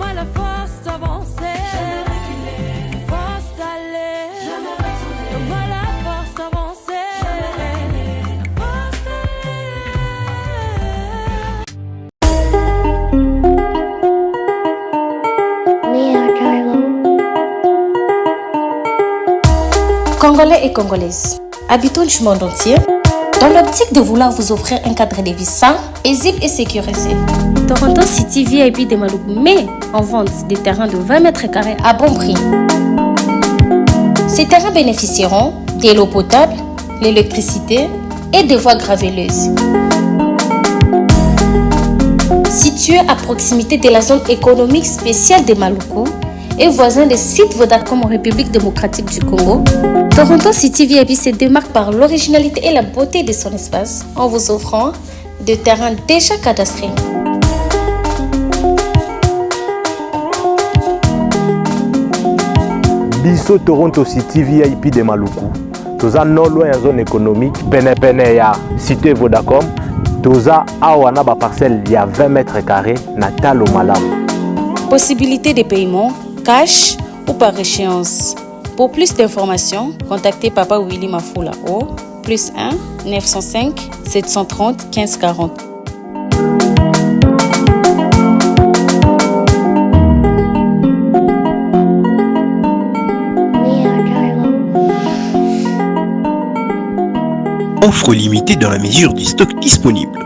Donne-moi la force d'avancer. Jamais reculer. Force d'aller. Jamais retourner. Donne-moi la force d'avancer. Jamais reculer. Force d'aller. Congolais et Congolaises, habitants du monde entier, dans l'optique de vouloir vous offrir un cadre de vie sain, paisible et sécurisé, Toronto City VIP de Maluku met en vente des terrains de 20 mètres carrés à bon prix. Ces terrains bénéficieront de l'eau potable, l'électricité et des voies gravelleuses. Situé à proximité de la zone économique spéciale de Maluku et voisin des sites Vodacom en République démocratique du Congo, Toronto City VIP se démarque par l'originalité et la beauté de son espace en vous offrant des terrains déjà cadastrés. Biso Toronto City VIP de Maluku. Toza non loin en zone économique, pene ya cité Vodacom. Toza awana ba parcelle il y a 20 mètres carrés na talo malamu. Possibilité de paiement, cash ou par échéance. Pour plus d'informations, contactez Papa Willy Mafoula au +1 905 730 1540. Offre limitée dans la mesure du stock disponible.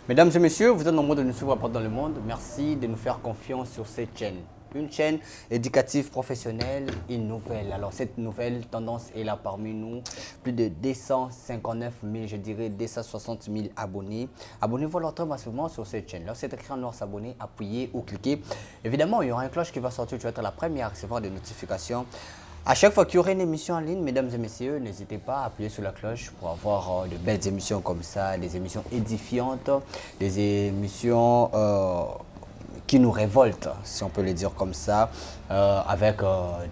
Mesdames et messieurs, vous êtes nombreux de nous suivre partout dans le monde. Merci de nous faire confiance sur cette chaîne. Une chaîne éducative professionnelle et nouvelle. Alors cette nouvelle tendance est là parmi nous. Plus de 259 000, je dirais 260 000 abonnés. Abonnez-vous alors très massivement sur cette chaîne. Là, c'est écrit en noir s'abonner, appuyez ou cliquez. Évidemment, il y aura une cloche qui va sortir. Tu vas être la première à recevoir des notifications. À chaque fois qu'il y aura une émission en ligne, mesdames et messieurs, n'hésitez pas à appuyer sur la cloche pour avoir de belles émissions comme ça, des émissions édifiantes, des émissions qui nous révoltent, si on peut le dire comme ça, avec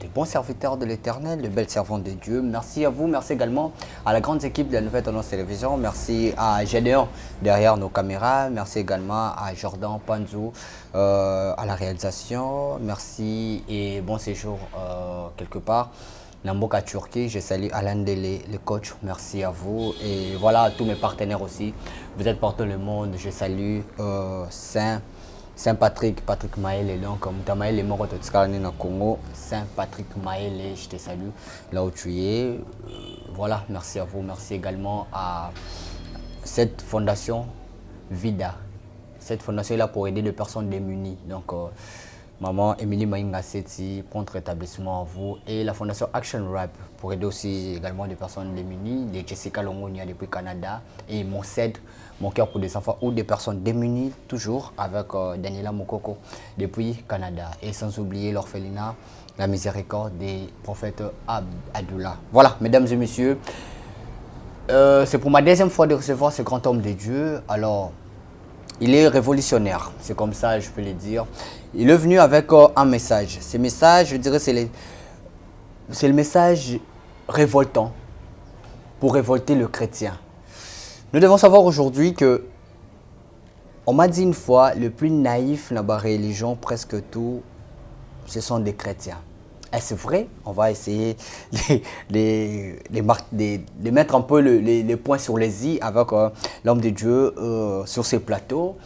des bons serviteurs de l'Éternel, de belles servantes de Dieu. Merci à vous, merci également à la grande équipe de la Nouvelle Tendance Télévision, merci à Gédéon derrière nos caméras, merci également à Jordan Panzou à la réalisation, merci et bon séjour quelque part. Namboka Turquie, je salue Alain Dele, le coach, merci à vous. Et voilà, à tous mes partenaires aussi, vous êtes partout dans le monde, je salue Saint-Patrick, Patrick Maël, donc Moutamaël est mort au Congo. Saint-Patrick Maël, je te salue là où tu es. Voilà, merci à vous. Merci également à cette fondation Vida. Cette fondation est là pour aider les personnes démunies. Donc, maman Émilie Maïnga Seti, prompt rétablissement à vous. Et la fondation Action Rap pour aider aussi également des personnes démunies. Des Jessica Longonia depuis Canada. Et mon CED, mon cœur pour des enfants ou des personnes démunies, toujours avec Daniela Mokoko depuis Canada. Et sans oublier l'orphelinat, la miséricorde des prophètes Abdullah. Voilà, mesdames et messieurs, c'est pour ma deuxième fois de recevoir ce grand homme de Dieu. Alors, il est révolutionnaire, c'est comme ça, je peux le dire. Il est venu avec un message. Ce message, je dirais, c'est le message révoltant pour révolter le chrétien. Nous devons savoir aujourd'hui que, on m'a dit une fois, le plus naïf dans la religion, presque tout, ce sont des chrétiens. Est-ce vrai? On va essayer de mettre un peu les points sur les i avec l'homme de Dieu sur ces plateaux.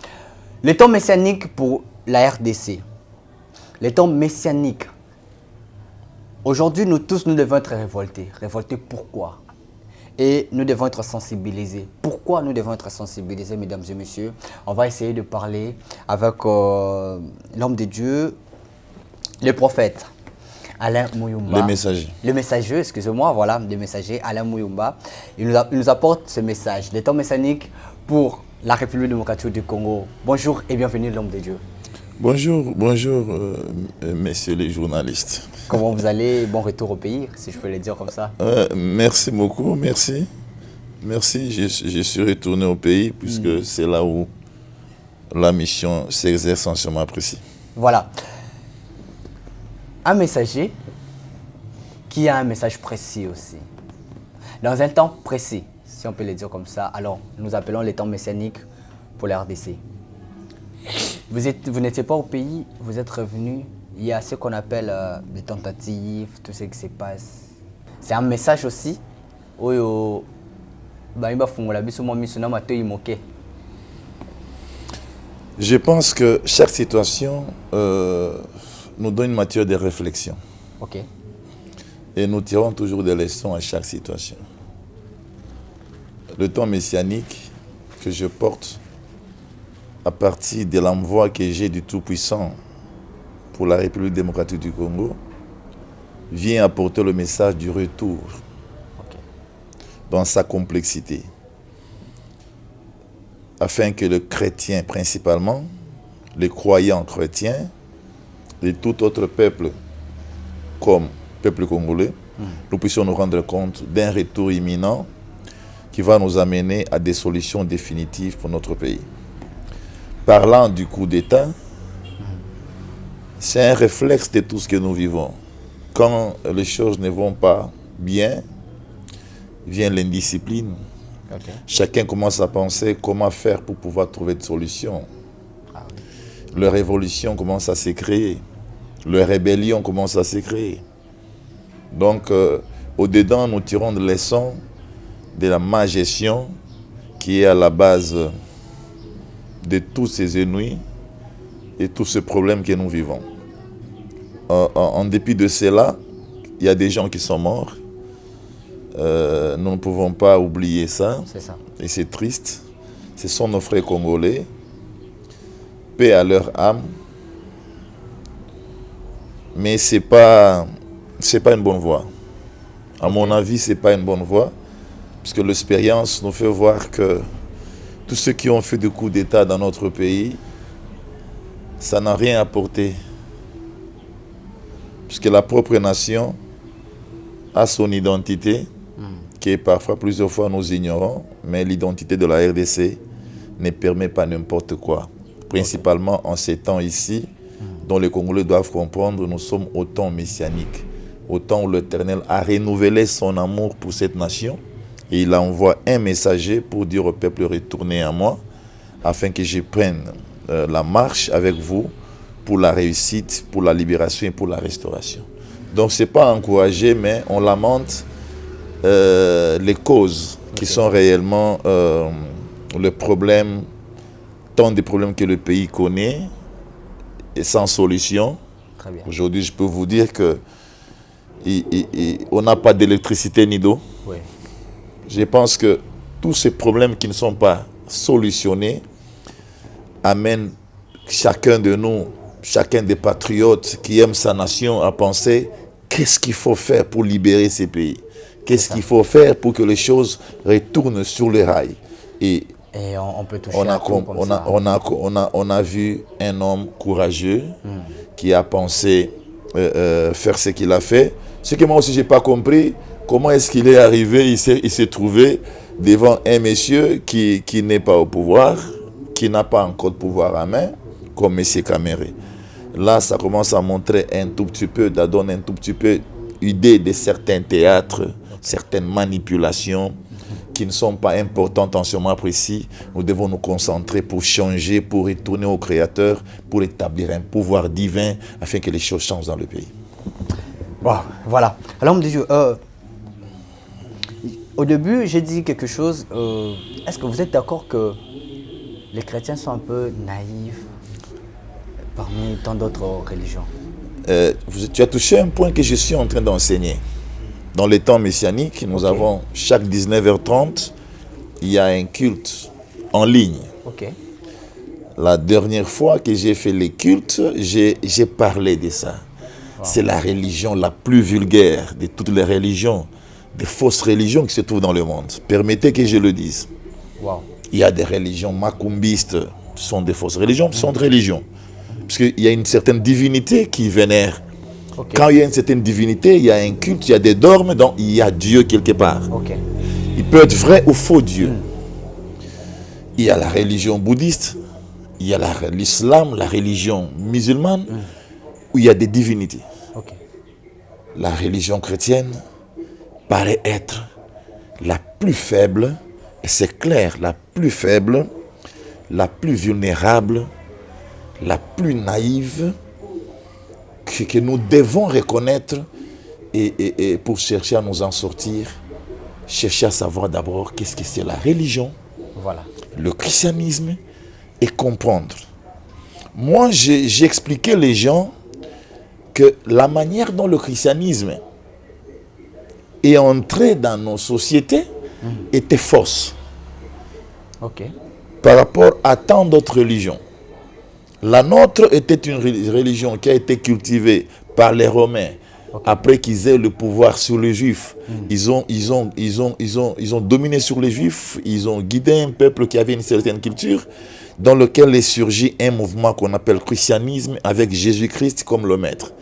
Le temps messianique pour la RDC. Le temps messianique. Aujourd'hui, nous tous, nous devons être révoltés. Révoltés pourquoi? Et nous devons être sensibilisés. Pourquoi nous devons être sensibilisés, mesdames et messieurs? On va essayer de parler avec l'homme de Dieu, le prophète Alain Mouyumba. Le messager. Le messager, excusez-moi, voilà, le messager Alain Mouyumba. Il nous apporte ce message, le temps messianique pour la République démocratique du Congo. Bonjour et bienvenue, l'homme de Dieu. Bonjour, messieurs les journalistes. Comment vous allez? Bon retour au pays, si je peux le dire comme ça. Merci beaucoup, merci. Merci, je suis retourné au pays puisque c'est là où la mission s'exerce en ce moment précis. Voilà. Un messager qui a un message précis aussi. Dans un temps précis, si on peut le dire comme ça. Alors, nous appelons les temps messianiques pour la RDC. Vous n'étiez pas au pays, vous êtes revenu. Il y a ce qu'on appelle des tentatives, tout ce qui se passe. C'est un message aussi. Oyo, Je pense que chaque situation nous donne une matière de réflexion. Ok. Et nous tirons toujours des leçons à chaque situation. Le temps messianique que je porte à partir de l'envoi que j'ai du Tout-Puissant pour la République démocratique du Congo vient apporter le message du retour dans sa complexité, afin que le chrétien principalement, les croyants chrétiens et tout autre peuple comme peuple congolais, nous puissions nous rendre compte d'un retour imminent qui va nous amener à des solutions définitives pour notre pays. Parlant du coup d'État, c'est un réflexe de tout ce que nous vivons. Quand les choses ne vont pas bien, vient l'indiscipline. Okay. Chacun commence à penser comment faire pour pouvoir trouver des solutions. La révolution commence à se créer. La rébellion commence à se créer. Donc, au-dedans, nous tirons des leçons de la mal gestion qui est à la base de tous ces ennuis et tous ces problèmes que nous vivons. En dépit de cela, il y a des gens qui sont morts. Nous ne pouvons pas oublier ça. C'est ça. Et c'est triste. Ce sont nos frères congolais. Paix à leur âme. Mais ce n'est pas une bonne voie. À mon avis, ce n'est pas une bonne voie. Parce que l'expérience nous fait voir que tous ceux qui ont fait des coups d'État dans notre pays, ça n'a rien apporté. Puisque la propre nation a son identité, qui est parfois plusieurs fois nous ignorons, mais l'identité de la RDC ne permet pas n'importe quoi. Principalement en ces temps ici, dont les Congolais doivent comprendre, nous sommes au temps messianique, au temps où l'Éternel a renouvelé son amour pour cette nation, et il envoie un messager pour dire au peuple retournez à moi, afin que je prenne la marche avec vous pour la réussite, pour la libération et pour la restauration. Donc ce n'est pas encouragé, mais on lamente les causes qui sont réellement le problème, tant de problèmes que le pays connaît et sans solution. Très bien. Aujourd'hui, je peux vous dire que on n'a pas d'électricité ni d'eau. Oui. Je pense que tous ces problèmes qui ne sont pas solutionnés amènent chacun de nous, chacun des patriotes qui aiment sa nation à penser qu'est-ce qu'il faut faire pour libérer ces pays. Qu'est-ce qu'il faut faire pour que les choses retournent sur les rails. Et on peut toucher on a vu un homme courageux qui a pensé faire ce qu'il a fait. Ce que moi aussi, je n'ai pas compris, comment est-ce qu'il est arrivé, il s'est trouvé devant un monsieur qui n'est pas au pouvoir, qui n'a pas encore de pouvoir à main, comme M. Kamere. Là, ça commence à montrer un tout petit peu, ça donne un tout petit peu idée de certains théâtres, certaines manipulations qui ne sont pas importantes en ce moment précis. Nous devons nous concentrer pour changer, pour retourner au Créateur, pour établir un pouvoir divin afin que les choses changent dans le pays. Bon, voilà. Alors, au début, j'ai dit quelque chose. Est-ce que vous êtes d'accord que les chrétiens sont un peu naïfs parmi tant d'autres religions? Tu as touché un point que je suis en train d'enseigner. Dans les temps messianiques, nous avons chaque 19h30, il y a un culte en ligne. Okay. La dernière fois que j'ai fait les cultes, j'ai parlé de ça. Wow. C'est la religion la plus vulgaire de toutes les religions, des fausses religions qui se trouvent dans le monde. Permettez que je le dise. Wow. Il y a des religions macumbistes, ce sont des fausses religions, ce sont des religions. Parce qu'il y a une certaine divinité qui vénère. Okay. Quand il y a une certaine divinité, il y a un culte, il y a des dogmes, donc il y a Dieu quelque part. Okay. Il peut être vrai ou faux Dieu. Il y a la religion bouddhiste, il y a l'islam, la religion musulmane, où il y a des divinités. Okay. La religion chrétienne paraît être la plus faible, et c'est clair, la plus faible, la plus vulnérable, la plus naïve que nous devons reconnaître et pour chercher à nous en sortir, chercher à savoir d'abord qu'est-ce que c'est la religion, Voilà. le christianisme et comprendre. Moi, j'ai expliqué les gens que la manière dont le christianisme est entré dans nos sociétés était fausse Ok. par rapport à tant d'autres religions. La nôtre était une religion qui a été cultivée par les Romains après qu'ils aient le pouvoir sur les Juifs. Ils ont dominé sur les Juifs, ils ont guidé un peuple qui avait une certaine culture dans lequel est surgi un mouvement qu'on appelle christianisme avec Jésus-Christ comme le maître.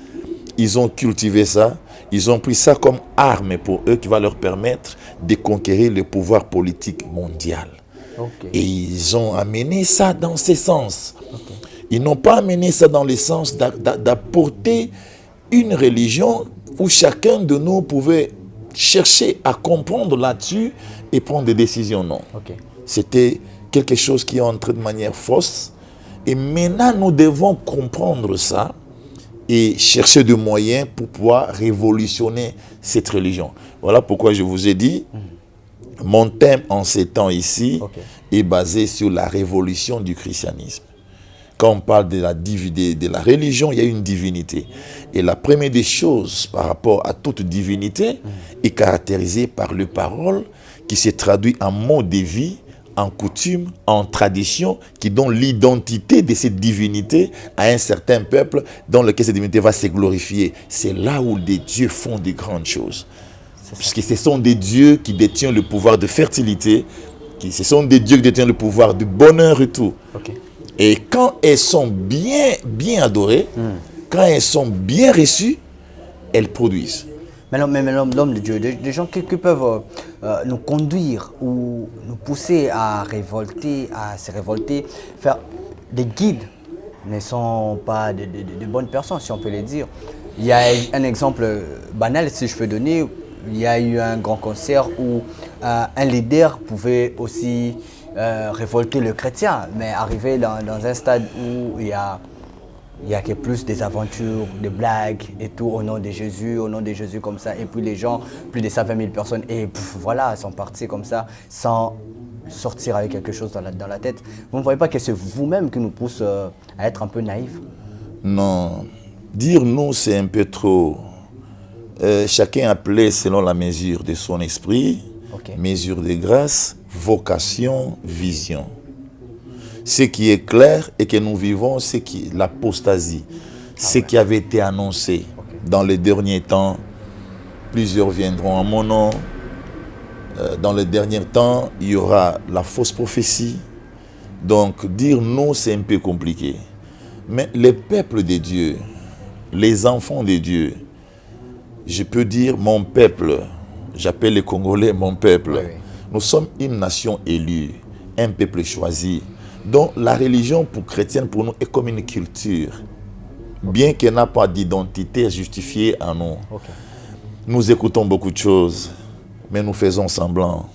Ils ont cultivé ça, ils ont pris ça comme arme pour eux qui va leur permettre de conquérir le pouvoir politique mondial. Ok. Et ils ont amené ça dans ce sens. Ils n'ont pas amené ça dans le sens d'apporter une religion où chacun de nous pouvait chercher à comprendre là-dessus et prendre des décisions. Non. Ok. C'était quelque chose qui est entré de manière fausse. Et maintenant, nous devons comprendre ça et chercher des moyens pour pouvoir révolutionner cette religion. Voilà pourquoi je vous ai dit, mon thème en ces temps ici est basé sur la révolution du christianisme. Quand on parle de la religion, il y a une divinité. Et la première des choses par rapport à toute divinité est caractérisée par les paroles qui se traduit en mots de vie, en coutume, en tradition, qui donnent l'identité de cette divinité à un certain peuple dans lequel cette divinité va se glorifier. C'est là où des dieux font de grandes choses. Puisque ce sont des dieux qui détiennent le pouvoir de fertilité, ce sont des dieux qui détiennent le pouvoir de bonheur et tout. Ok. Et quand elles sont bien adorées, quand elles sont bien reçues, elles produisent. Mais l'homme de Dieu, des gens qui peuvent nous conduire ou nous pousser à se révolter, faire des guides, ne sont pas de bonnes personnes, si on peut les dire. Il y a un exemple banal, si je peux donner. Il y a eu un grand concert où un leader pouvait aussi révolter le chrétien, mais arriver dans un stade où il y a que plus des aventures, des blagues et tout au nom de Jésus comme ça. Et puis les gens, plus de 120 000 personnes, et voilà, sont partis comme ça, sans sortir avec quelque chose dans la tête. Vous ne voyez pas que c'est vous-même qui nous pousse à être un peu naïfs? Non, dire nous, c'est un peu trop. Chacun appelé selon la mesure de son esprit, mesure de grâce, vocation, vision. Ce qui est clair et que nous vivons, c'est l'apostasie. Ce qui avait été annoncé dans les derniers temps, plusieurs viendront en mon nom. Dans les derniers temps, il y aura la fausse prophétie. Donc, dire non, c'est un peu compliqué. Mais les peuples de Dieu, les enfants de Dieu, je peux dire mon peuple, j'appelle les Congolais mon peuple. Oui. Nous sommes une nation élue, un peuple choisi. Donc la religion chrétienne pour nous est comme une culture, bien qu'elle n'a pas d'identité justifiée en nous. Nous écoutons beaucoup de choses, mais nous faisons semblant.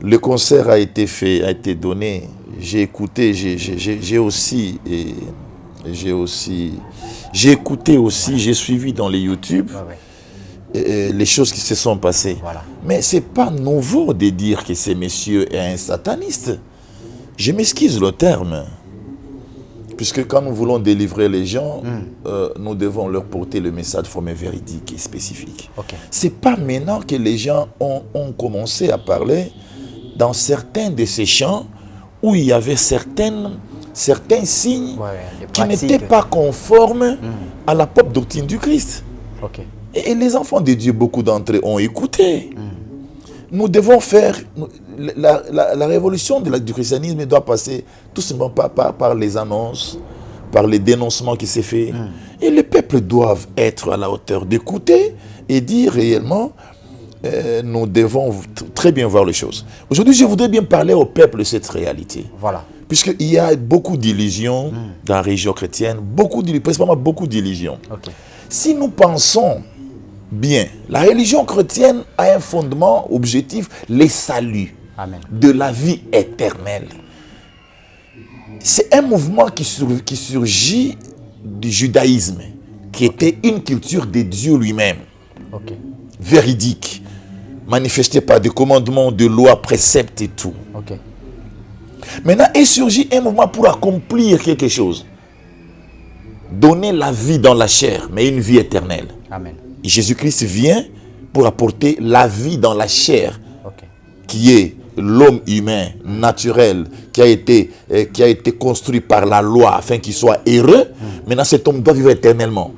Le concert a été fait, a été donné. J'ai écouté, j'ai écouté aussi, j'ai suivi dans les YouTube les choses qui se sont passées. Voilà. Mais ce n'est pas nouveau de dire que ce monsieur est un sataniste. Je m'excuse le terme. Puisque quand nous voulons délivrer les gens, nous devons leur porter le message formé véridique et spécifique. Ce n'est pas maintenant que les gens ont commencé à parler dans certains de ces chants où il y avait certains signes qui n'étaient pas conformes à la propre doctrine du Christ. Et les enfants de Dieu, beaucoup d'entre eux ont écouté. Nous devons faire... La révolution du christianisme doit passer tout simplement par les annonces, par les dénoncements qui s'est fait. Et les peuples doivent être à la hauteur d'écouter et dire réellement, nous devons très bien voir les choses. Aujourd'hui, je voudrais bien parler au peuple de cette réalité. Voilà. Puisqu'il y a beaucoup d'illusions dans la religion chrétienne, principalement beaucoup d'illusions. Si nous pensons bien, la religion chrétienne a un fondement objectif, le salut de la vie éternelle. c'est un mouvement qui surgit du judaïsme, qui était une culture de Dieu lui-même, véridique, manifestée par des commandements, des lois, préceptes et tout. Maintenant, est surgi un mouvement pour accomplir quelque chose. Donner la vie dans la chair, mais une vie éternelle. Amen. Et Jésus-Christ vient pour apporter la vie dans la chair, qui est l'homme humain naturel qui a été construit par la loi afin qu'il soit heureux. Maintenant, cet homme doit vivre éternellement.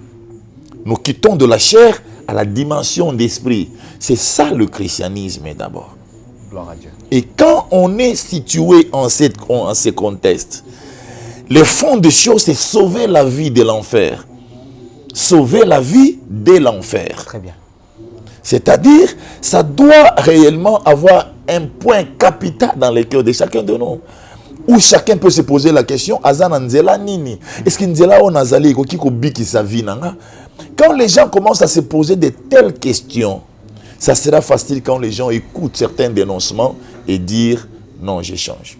Nous quittons de la chair à la dimension d'esprit. C'est ça le christianisme d'abord. Gloire à Dieu. Et quand on est situé en ces contextes, le fond des choses, c'est sauver la vie de l'enfer. Sauver la vie de l'enfer. Très bien. C'est-à-dire, ça doit réellement avoir un point capital dans le cœur de chacun de nous. Où chacun peut se poser la question, Azana Nzela Nini. Est-ce que Nzela on azali ko biki sa vie nanga? Quand les gens commencent à se poser de telles questions, ça sera facile quand les gens écoutent certains dénoncements et dire non, je change.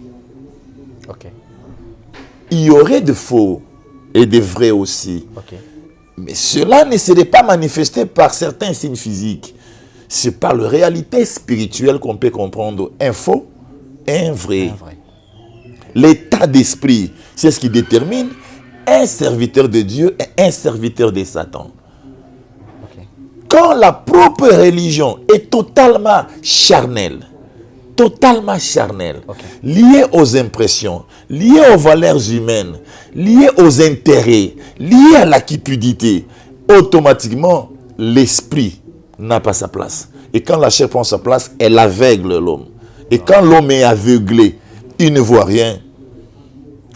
Il y aurait de faux et de vrais aussi. Mais cela ne serait pas manifesté par certains signes physiques. C'est par la réalité spirituelle qu'on peut comprendre un faux et un vrai. L'état d'esprit, c'est ce qui détermine un serviteur de Dieu et un serviteur de Satan. Quand la propre religion est totalement charnelle, liée aux impressions, liée aux valeurs humaines, liée aux intérêts, liée à la cupidité, automatiquement, l'esprit n'a pas sa place. Et quand la chair prend sa place, elle aveugle l'homme. Et quand l'homme est aveuglé, il ne voit rien.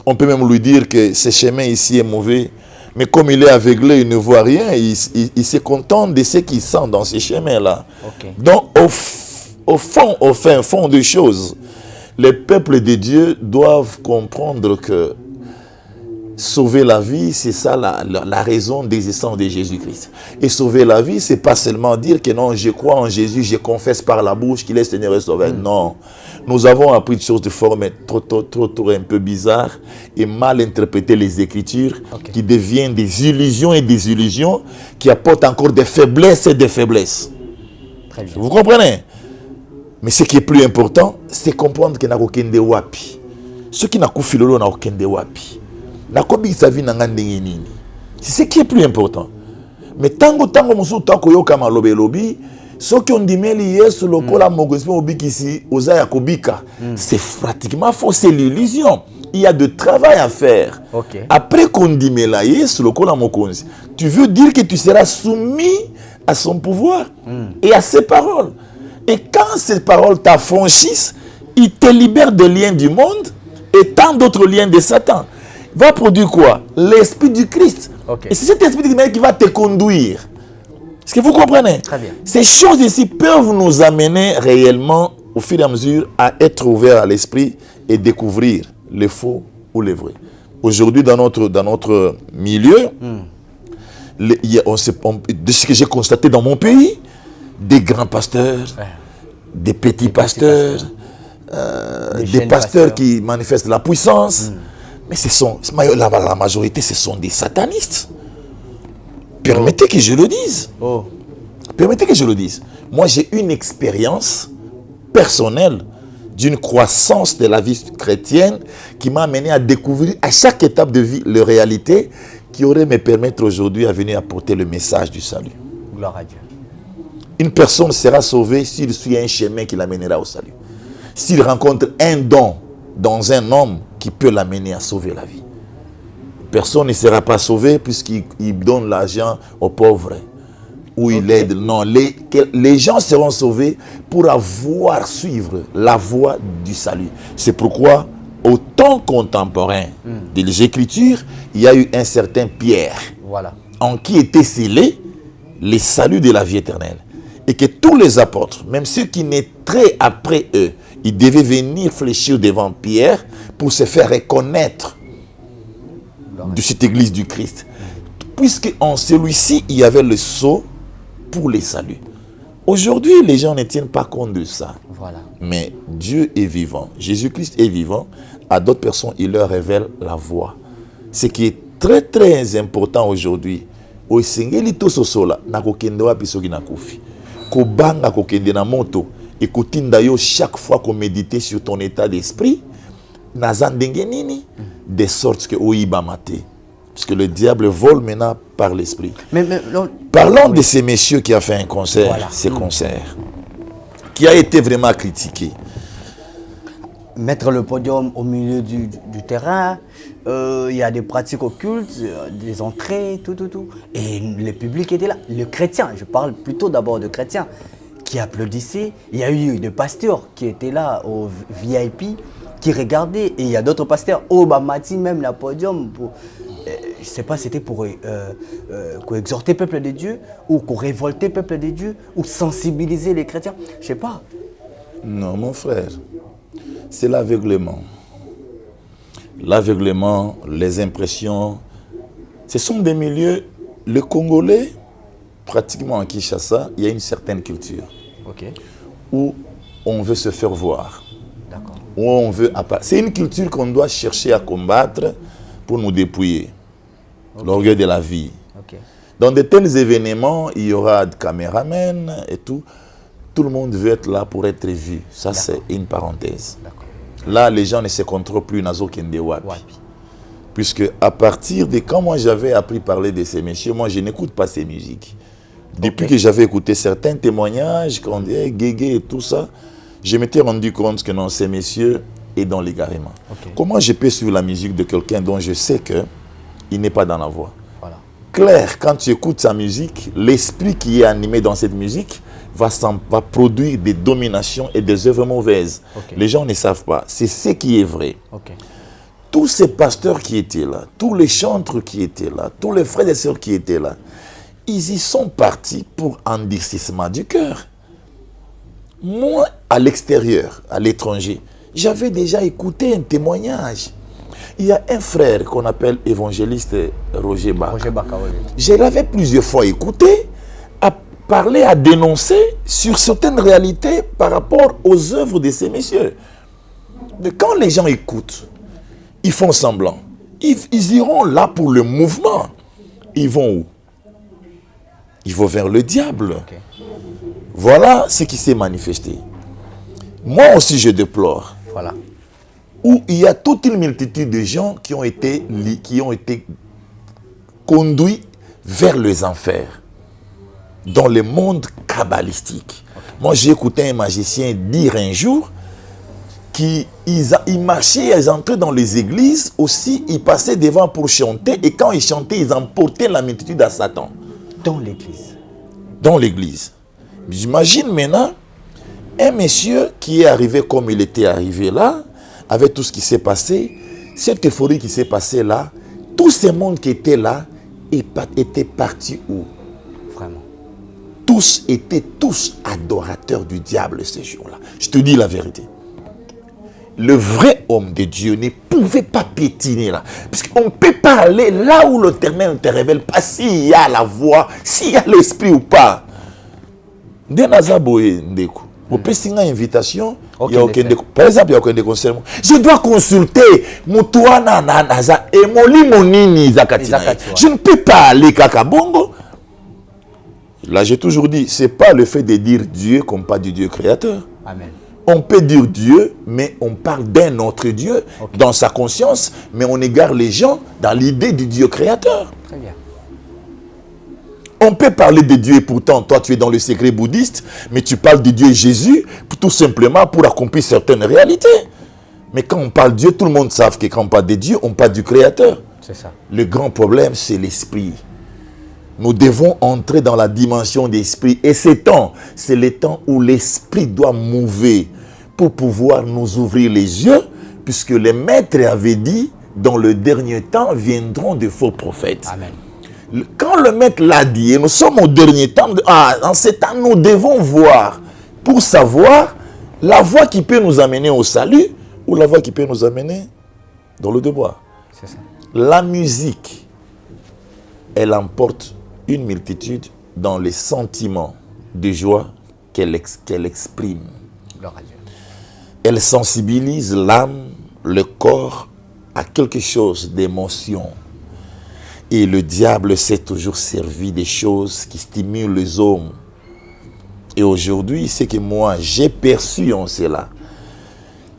On peut même lui dire que ce chemin ici est mauvais. Mais comme il est aveuglé, il ne voit rien. Il se contente de ce qu'il sent dans ces chemins-là. Donc, au fin fond des choses, les peuples de Dieu doivent comprendre que sauver la vie, c'est ça la raison d'existence de Jésus-Christ. Et sauver la vie, c'est pas seulement dire que non, je crois en Jésus, je confesse par la bouche qu'il est Seigneur et Sauveur. Non. Nous avons appris des choses de forme trop un peu bizarre et mal interprété les Écritures qui deviennent des illusions et des illusions qui apportent encore des faiblesses et des faiblesses. Très bien. Vous comprenez? Mais ce qui est plus important, c'est comprendre qu'il n'y a aucun de wapi. Ce qui n'a qu'au filolo n'a aucun de wapi. C'est ce qui est plus important. Mais tango musu tako yoka malobe lobi, ceux qui ont dit mais yesu lokola mogospe obikisi ozaya kobika, c'est pratiquement faux, c'est l'illusion. Il y a de travail à faire. Après qu'on dit mais la yesu lokola mokonzi, tu veux dire que tu seras soumis à son pouvoir et à ses paroles. Et quand ces paroles t'affranchissent, il te libère des liens du monde et tant d'autres liens de Satan. Va produire quoi? L'esprit du Christ. Et c'est cet esprit du Christ qui va te conduire. Est-ce que vous comprenez? Très bien. Ces choses ici peuvent nous amener réellement, au fur et à mesure, à être ouverts à l'esprit et découvrir les faux ou les vrais. Aujourd'hui, dans notre milieu, de ce que j'ai constaté dans mon pays, des grands pasteurs, des petits pasteurs, des pasteurs qui manifestent la puissance. Mais la majorité, ce sont des satanistes. Permettez que je le dise. Permettez que je le dise. Moi, j'ai une expérience personnelle d'une croissance de la vie chrétienne qui m'a amené à découvrir à chaque étape de vie la réalité qui aurait me permettre aujourd'hui à venir apporter le message du salut. Gloire à Dieu. Une personne sera sauvée s'il suit un chemin qui l'amènera au salut. S'il rencontre un don dans un homme qui peut l'amener à sauver la vie. Personne ne sera pas sauvé puisqu'il donne l'argent aux pauvres ou il aide. Non, les gens seront sauvés pour suivre la voie du salut. C'est pourquoi, au temps contemporain des Écritures, il y a eu un certain Pierre en qui était scellé le salut de la vie éternelle. Et que tous les apôtres, même ceux qui naîtraient après eux, ils devaient venir fléchir devant Pierre pour se faire reconnaître de cette église du Christ. Puisque en celui-ci, il y avait le sceau pour les saluts. Aujourd'hui, les gens ne tiennent pas compte de ça. Mais Dieu est vivant. Jésus-Christ est vivant. à d'autres personnes, il leur révèle la voie. Ce qui est très très important aujourd'hui, au singeli to sosola na kokende wapi soki na kufi. Ko banga kokende na moto et kotinda yo chaque fois qu'on médite sur ton état d'esprit, na zandenge nini de sorte que oiba maté. Parce que le diable vole maintenant par l'esprit. Parlons de ces messieurs qui a fait un concert, voilà. Ces concerts, qui a été vraiment critiqué. Mettre le podium au milieu du terrain, il y a des pratiques occultes, des entrées, tout. Et le public était là. Le chrétien, je parle plutôt d'abord de chrétiens, qui applaudissaient. Il y a eu des pasteurs qui étaient là au VIP, qui regardaient. Et il y a d'autres pasteurs, au Bamati, même le podium, pour, je ne sais pas, c'était pour exhorter le peuple de Dieu, ou pour révolter le peuple de Dieu, ou sensibiliser les chrétiens. Je ne sais pas. Non, mon frère. C'est l'aveuglement. L'aveuglement, les impressions. Ce sont des milieux. Le Congolais, pratiquement à Kinshasa, il y a une certaine culture. Okay. Où on veut se faire voir. Où on veut apparaître. C'est une culture qu'on doit chercher à combattre pour nous dépouiller. Okay. L'orgueil de la vie. Okay. Dans de tels événements, il y aura des caméramens et tout. Tout le monde veut être là pour être vu. Ça, c'est une parenthèse. Là, les gens ne se contrôlent plus Nazo Kendewapi. Puisque à partir de quand moi j'avais appris parler de ces messieurs, moi je n'écoute pas ces musiques. Depuis que j'avais écouté certains témoignages, quand on dit Guégué et tout ça, je m'étais rendu compte que non, ces messieurs est dans l'égarement. Comment je peux suivre la musique de quelqu'un dont je sais qu'il n'est pas dans la voie? Claire, quand tu écoutes sa musique, l'esprit qui est animé dans cette musique va produire des dominations et des œuvres mauvaises. Les gens ne savent pas. C'est ce qui est vrai. Tous ces pasteurs qui étaient là, tous les chantres qui étaient là, tous les frères et sœurs qui étaient là, ils y sont partis pour endurcissement du cœur. Moi, à l'extérieur, à l'étranger, j'avais déjà écouté un témoignage. Il y a un frère qu'on appelle évangéliste Roger Baka. Je l'avais plusieurs fois écouté, à parler, à dénoncer sur certaines réalités par rapport aux œuvres de ces messieurs. Mais quand les gens écoutent, ils font semblant. Ils iront là pour le mouvement. Ils vont où? Ils vont vers le diable. Voilà ce qui s'est manifesté. Moi aussi, je déplore. Voilà. Où il y a toute une multitude de gens qui ont été conduits vers les enfers, dans le monde kabbalistique. Moi, j'ai écouté un magicien dire un jour qu'ils marchaient, ils entraient dans les églises, aussi, ils passaient devant pour chanter, et quand ils chantaient, ils emportaient la multitude à Satan. Dans l'église. Dans l'église. J'imagine maintenant un monsieur qui est arrivé comme il était arrivé là, avec tout ce qui s'est passé, cette euphorie qui s'est passée là, tous ces mondes qui étaient là étaient partis où? Vraiment. Tous étaient adorateurs du diable ces jours-là. Je te dis la vérité. Le vrai homme de Dieu ne pouvait pas piétiner là. Parce qu'on ne peut pas aller là où l'Éternel ne te révèle pas s'il y a la voix, s'il y a l'esprit ou pas. Vous pouvez signer une invitation. Par exemple, il y a aucun concert. Je dois consulter Moutouana Naza et Molimonini Zakatina. Je ne peux pas aller Kakabongo. Là, j'ai toujours dit, ce n'est pas le fait de dire Dieu comme pas du Dieu créateur. Amen. On peut dire Dieu, mais on parle d'un autre Dieu dans sa conscience, mais on égare les gens dans l'idée du Dieu créateur. Très bien. On peut parler de Dieu et pourtant, toi tu es dans le secret bouddhiste, mais tu parles de Dieu et Jésus tout simplement pour accomplir certaines réalités. Mais quand on parle de Dieu, tout le monde sait que quand on parle de Dieu, on parle du Créateur. C'est ça. Le grand problème, c'est l'esprit. Nous devons entrer dans la dimension d'esprit. Et c'est le temps où l'esprit doit mouver pour pouvoir nous ouvrir les yeux, puisque les maîtres avaient dit, dans le dernier temps, viendront de faux prophètes. Amen. Quand le maître l'a dit, et nous sommes au dernier temps, en ce temps, nous devons voir, pour savoir la voie qui peut nous amener au salut, ou la voie qui peut nous amener dans le devoir. C'est ça. La musique, elle emporte une multitude dans les sentiments de joie qu'elle exprime. Gloire à Dieu. Elle sensibilise l'âme, le corps a quelque chose d'émotion. Et le diable s'est toujours servi des choses qui stimulent les hommes. Et aujourd'hui, c'est que moi, j'ai perçu en cela.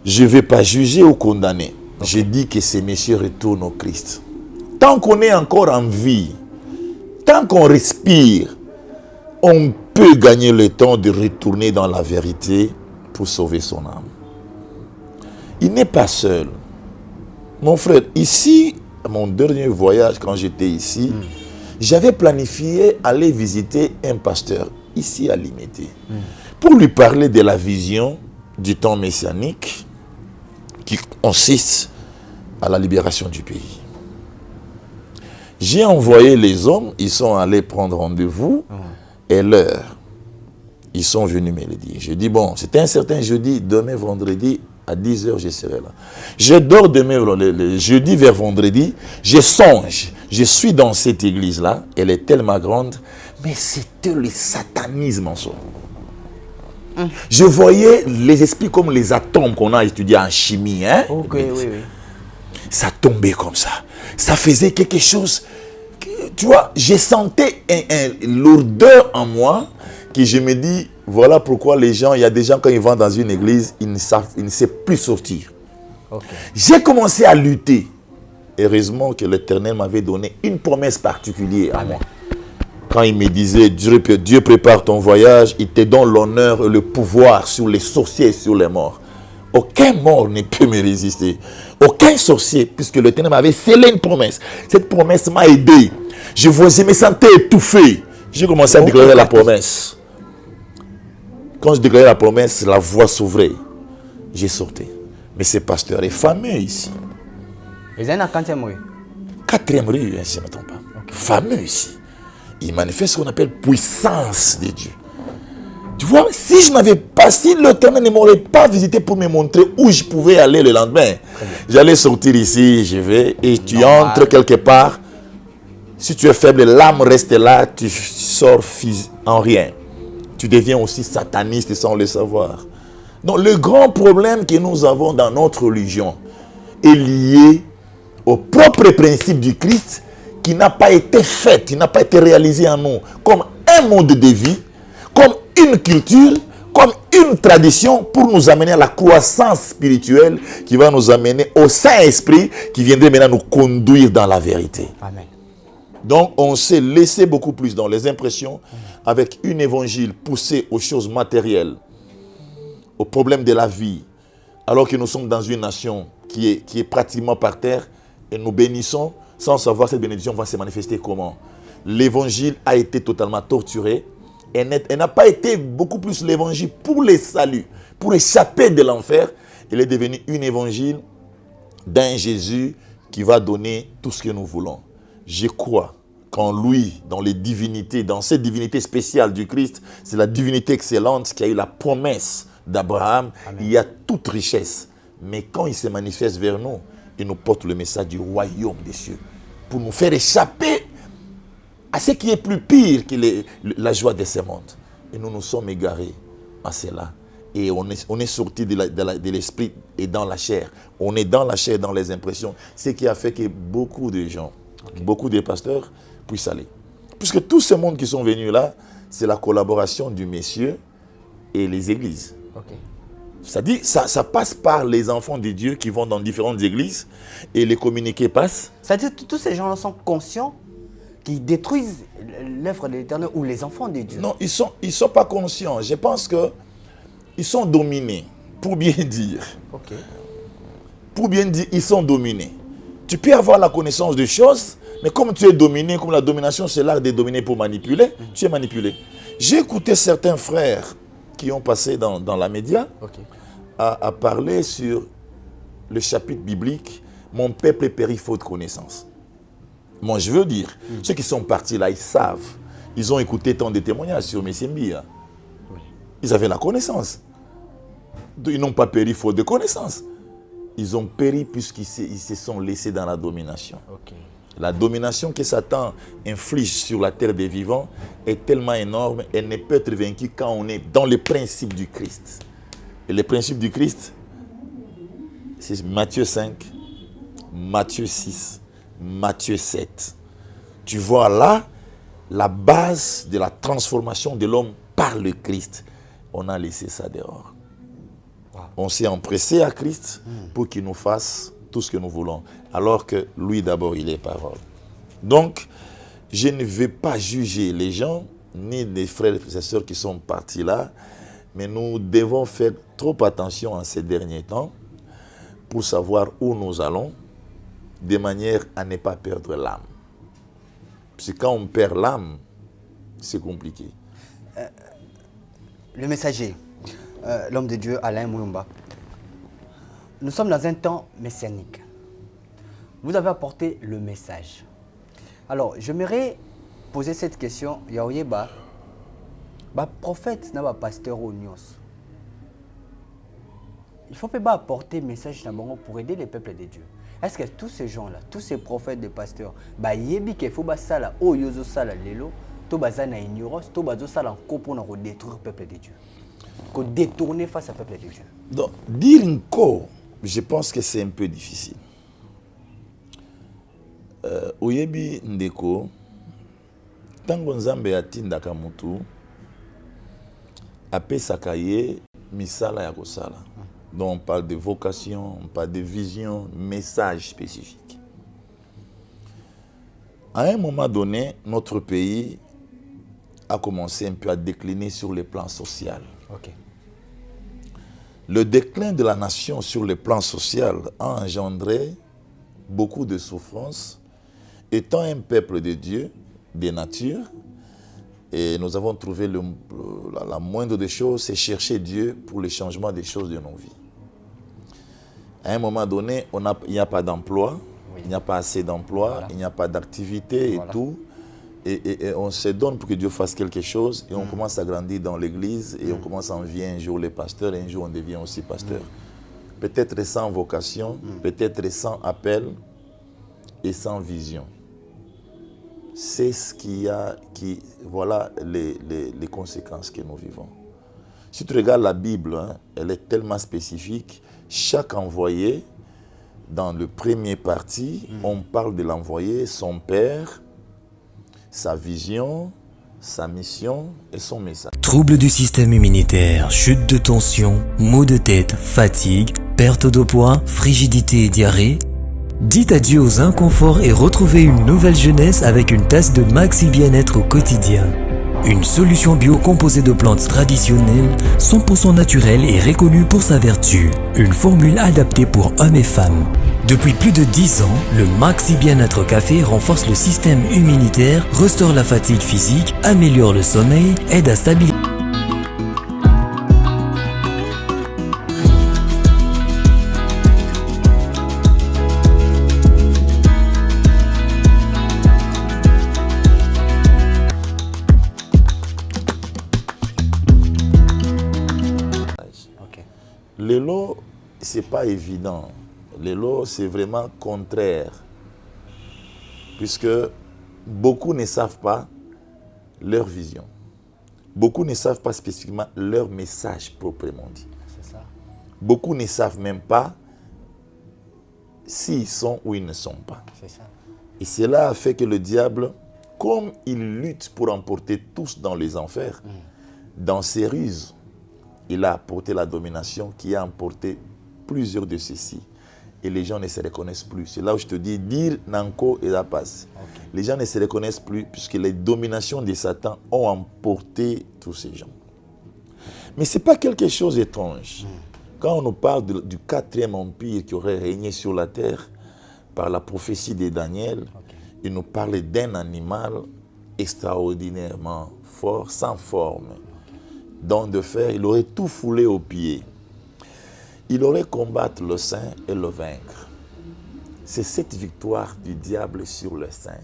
Je ne vais pas juger ou condamner. Okay. Je dis que ces messieurs retournent au Christ. Tant qu'on est encore en vie, tant qu'on respire, on peut gagner le temps de retourner dans la vérité pour sauver son âme. Il n'est pas seul. Mon frère, ici, à mon dernier voyage, quand j'étais ici, j'avais planifié aller visiter un pasteur, ici à Limité, pour lui parler de la vision du temps messianique qui consiste à la libération du pays. J'ai envoyé les hommes, ils sont allés prendre rendez-vous et l'heure. Ils sont venus me le dire. Je dis, bon, c'était un certain jeudi, demain vendredi, à 10h, je serai là. Je dors demain, le jeudi vers vendredi, je songe. Je suis dans cette église-là, elle est tellement grande, mais c'était le satanisme en soi. Je voyais les esprits comme les atomes qu'on a étudiés en chimie. Hein? Okay, oui. Ça tombait comme ça. Ça faisait quelque chose. Tu vois, je sentais une lourdeur en moi que je me dis, voilà pourquoi les gens, il y a des gens quand ils vont dans une église, ils ne savent plus sortir. Okay. J'ai commencé à lutter. Heureusement que l'Éternel m'avait donné une promesse particulière à moi. Quand il me disait, Dieu prépare ton voyage, il te donne l'honneur et le pouvoir sur les sorciers et sur les morts. Aucun mort ne peut me résister. Aucun sorcier, puisque l'Éternel m'avait scellé une promesse. Cette promesse m'a aidé. Je me sentais étouffé. J'ai commencé à déclarer la promesse. Quand je déclarais la promesse, la voix s'ouvrait. J'ai sorti. Mais ce pasteur est fameux ici. Ils sont à 4e rue. 4e rue, si je ne me trompe pas. Okay. Fameux ici. Il manifeste ce qu'on appelle puissance de Dieu. Tu vois, si je n'avais pas, si l'Éternel ne m'aurait pas visité pour me montrer où je pouvais aller le lendemain, j'allais sortir ici, je vais, et tu entres quelque part. Si tu es faible, l'âme reste là, tu sors en rien. Tu deviens aussi sataniste sans le savoir. Donc le grand problème que nous avons dans notre religion est lié au propre principe du Christ qui n'a pas été fait, qui n'a pas été réalisé en nous comme un mode de vie, comme une culture, comme une tradition pour nous amener à la croissance spirituelle qui va nous amener au Saint-Esprit qui viendrait maintenant nous conduire dans la vérité. Amen. Donc on s'est laissé beaucoup plus dans les impressions avec une évangile poussée aux choses matérielles, aux problèmes de la vie, alors que nous sommes dans une nation qui est pratiquement par terre et nous bénissons sans savoir cette bénédiction va se manifester comment. L'évangile a été totalement torturé. Elle n'a pas été beaucoup plus l'évangile pour les saluts, pour échapper de l'enfer. Elle est devenue une évangile d'un Jésus qui va donner tout ce que nous voulons. Je crois qu'en lui, dans les divinités, dans cette divinité spéciale du Christ, c'est la divinité excellente qui a eu la promesse d'Abraham. Il y a toute richesse. Mais quand il se manifeste vers nous, il nous porte le message du royaume des cieux pour nous faire échapper à ce qui est plus pire que la joie de ce monde. Et nous nous sommes égarés à cela. Et on est sorti de l'esprit et dans la chair. On est dans la chair, dans les impressions. Ce qui a fait que beaucoup de gens, beaucoup de pasteurs puissent aller. Puisque tout ce monde qui sont venus là, c'est la collaboration du Messie et les églises. C'est-à-dire, ça passe par les enfants de Dieu qui vont dans différentes églises et les communiqués passent. C'est-à-dire que tous ces gens-là sont conscients qu'ils détruisent l'œuvre de l'Éternel ou les enfants de Dieu. Non, ils sont pas conscients. Je pense qu'ils sont dominés, pour bien dire. Pour bien dire, ils sont dominés. Tu peux avoir la connaissance des choses, mais comme tu es dominé, comme la domination, c'est l'art de dominer pour manipuler, tu es manipulé. J'ai écouté certains frères qui ont passé dans la média à parler sur le chapitre biblique « Mon peuple est péri faute de connaissance ». Moi, je veux dire, ceux qui sont partis là, ils savent. Ils ont écouté tant de témoignages sur Messie Mbia. Ils avaient la connaissance. Ils n'ont pas péri faute de connaissance. Ils ont péri puisqu'ils se sont laissés dans la domination. La domination que Satan inflige sur la terre des vivants est tellement énorme, elle ne peut être vaincue quand on est dans le principe du Christ. Et le principe du Christ, C'est Matthieu 5, Matthieu 6, Matthieu 7. Tu vois là la base de la transformation de l'homme par le Christ. On a laissé ça dehors. On s'est empressé à Christ pour qu'il nous fasse tout ce que nous voulons. Alors que lui d'abord, il est parole. Donc, je ne veux pas juger les gens, ni les frères et les sœurs qui sont partis là, mais nous devons faire trop attention en ces derniers temps pour savoir où nous allons, de manière à ne pas perdre l'âme. Parce que quand on perd l'âme, c'est compliqué. Le messager, l'homme de Dieu Alain Mouyumba. Nous sommes dans un temps messianique. Vous avez apporté le message. Alors, j'aimerais poser cette question. Yaoyeba, prophète, n'a pasteur au Nyos. Il faut pas apporter le message pour aider les peuples de Dieu. Est-ce que tous ces gens-là, tous ces prophètes, des pasteurs, il faut que ça, oh yozo sala lelo, to bazana ignorance, to bazo sala en pour détruire le peuple de Dieu, pour détourner face au peuple de Dieu. Donc, dire encore, je pense que c'est un peu difficile. Oyebi ndeko, tango nzambe atindaka mutu, apesaka ye misala ya kosala. Donc on parle de vocation, on parle de vision, message spécifique. À un moment donné, notre pays a commencé un peu à décliner sur le plan social. Okay. Le déclin de la nation sur le plan social a engendré beaucoup de souffrances. Étant un peuple de Dieu, de nature, et nous avons trouvé la moindre des choses, c'est chercher Dieu pour le changement des choses de nos vies. À un moment donné, il n'y a pas d'emploi, il n'y a pas assez d'emploi, il n'y a pas d'activité et tout. Et on se donne pour que Dieu fasse quelque chose et on commence à grandir dans l'église et on commence à envier un jour les pasteurs et un jour on devient aussi pasteur. Peut-être sans vocation, peut-être sans appel et sans vision. C'est ce voilà les conséquences que nous vivons. Si tu regardes la Bible, elle est tellement spécifique. Chaque envoyé, dans le premier parti, on parle de l'envoyé, son père, sa vision, sa mission et son message. Troubles du système immunitaire, chute de tension, maux de tête, fatigue, perte de poids, frigidité et diarrhée. Dites adieu aux inconforts et retrouvez une nouvelle jeunesse avec une tasse de Maxi Bien-être au quotidien. Une solution bio composée de plantes traditionnelles, 100% naturelle et reconnue pour sa vertu. Une formule adaptée pour hommes et femmes. Depuis plus de 10 ans, le Maxi Bien-être Café renforce le système immunitaire, restaure la fatigue physique, améliore le sommeil, aide à stabiliser. L'élo, c'est pas évident. L'élo, c'est vraiment contraire. Puisque beaucoup ne savent pas leur vision. Beaucoup ne savent pas spécifiquement leur message proprement dit. C'est ça. Beaucoup ne savent même pas s'ils sont ou ils ne sont pas. C'est ça. Et cela a fait que le diable, comme il lutte pour emporter tous dans les enfers, dans ses ruses, il a apporté la domination qui a emporté plusieurs de ceux-ci. Et les gens ne se reconnaissent plus. C'est là où je te dis, dire Nanko et la passe. Okay. Les gens ne se reconnaissent plus puisque les dominations de Satan ont emporté tous ces gens. Mais ce n'est pas quelque chose d'étrange. Quand on nous parle du 4e empire qui aurait régné sur la terre par la prophétie de Daniel, il nous parlait d'un animal extraordinairement fort, sans forme. Donc de fer, il aurait tout foulé aux pieds. Il aurait combattu le saint et le vaincre. C'est cette victoire du diable sur le saint.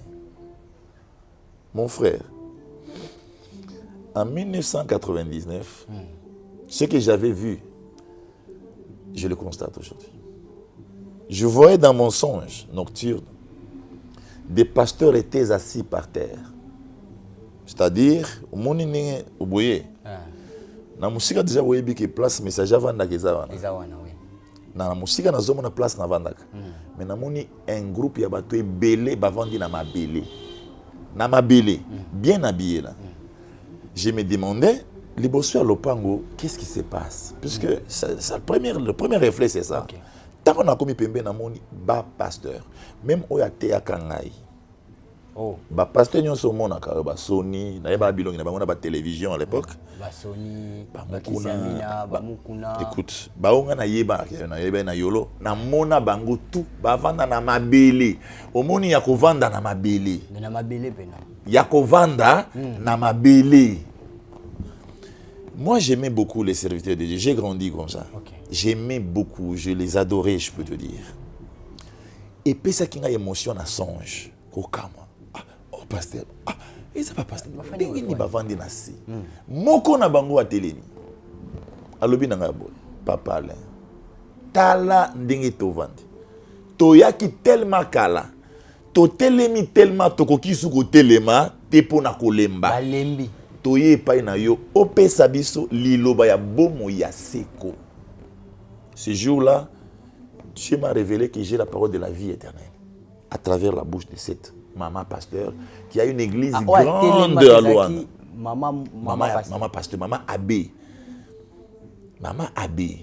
Mon frère, en 1999, ce que j'avais vu, je le constate aujourd'hui. Je voyais dans mon songe nocturne, des pasteurs étaient assis par terre. C'est-à-dire, au monde au boyer. Na musika déjà voyé que place messager avant d'akezana. Ezawana oui. na musika na zomo na place na vandaka. Mais namoni un groupe ya bato belé bavandi na mabele. Na mabele, bien habillé là. Je me demandais, les bossu à Lopango, qu'est-ce qui se passe? Puisque le premier réflexe c'est ça. Tant qu'on a commis pembe na moni ba pasteur. Même oyate ya kangai. Oh. Ba pasteur nyonso mona ka ba Sony, na ba bilongi na ba ba télévision à l'époque. Ba Sony, ba Mukuna, ba Mukuna. Écoute, ba onga na yeba na yolo, na mona bango tout, ba vanda na mabele. Omoni ya kovanda na mabele. Na mabele pena. Ya kovanda na mabele. Moi j'aimais beaucoup les serviteurs de Dieu, j'ai grandi comme ça. Okay. J'aimais beaucoup, je les adorais, je peux te dire. Et puis ça qui a émotion à songe, kokama. Pasteur, et ça pas pasteur. Ni ba vandi na si. Moko na bango atelemi. Alobi na ngabo, papa Alain. Tala ndenge to vandi. To yaki tellement kala. To telemi tellement to kokisu ko telema te pona kolemba. Balembi. To ye pa na yo opesa biso liloba ya bomo ya seko. Ce jour-là, Dieu m'a révélé que j'ai la parole de la vie éternelle à travers la bouche de cette maman pasteur qui a une église grande à Luanda. Maman pasteur, maman abbé. Maman abbé.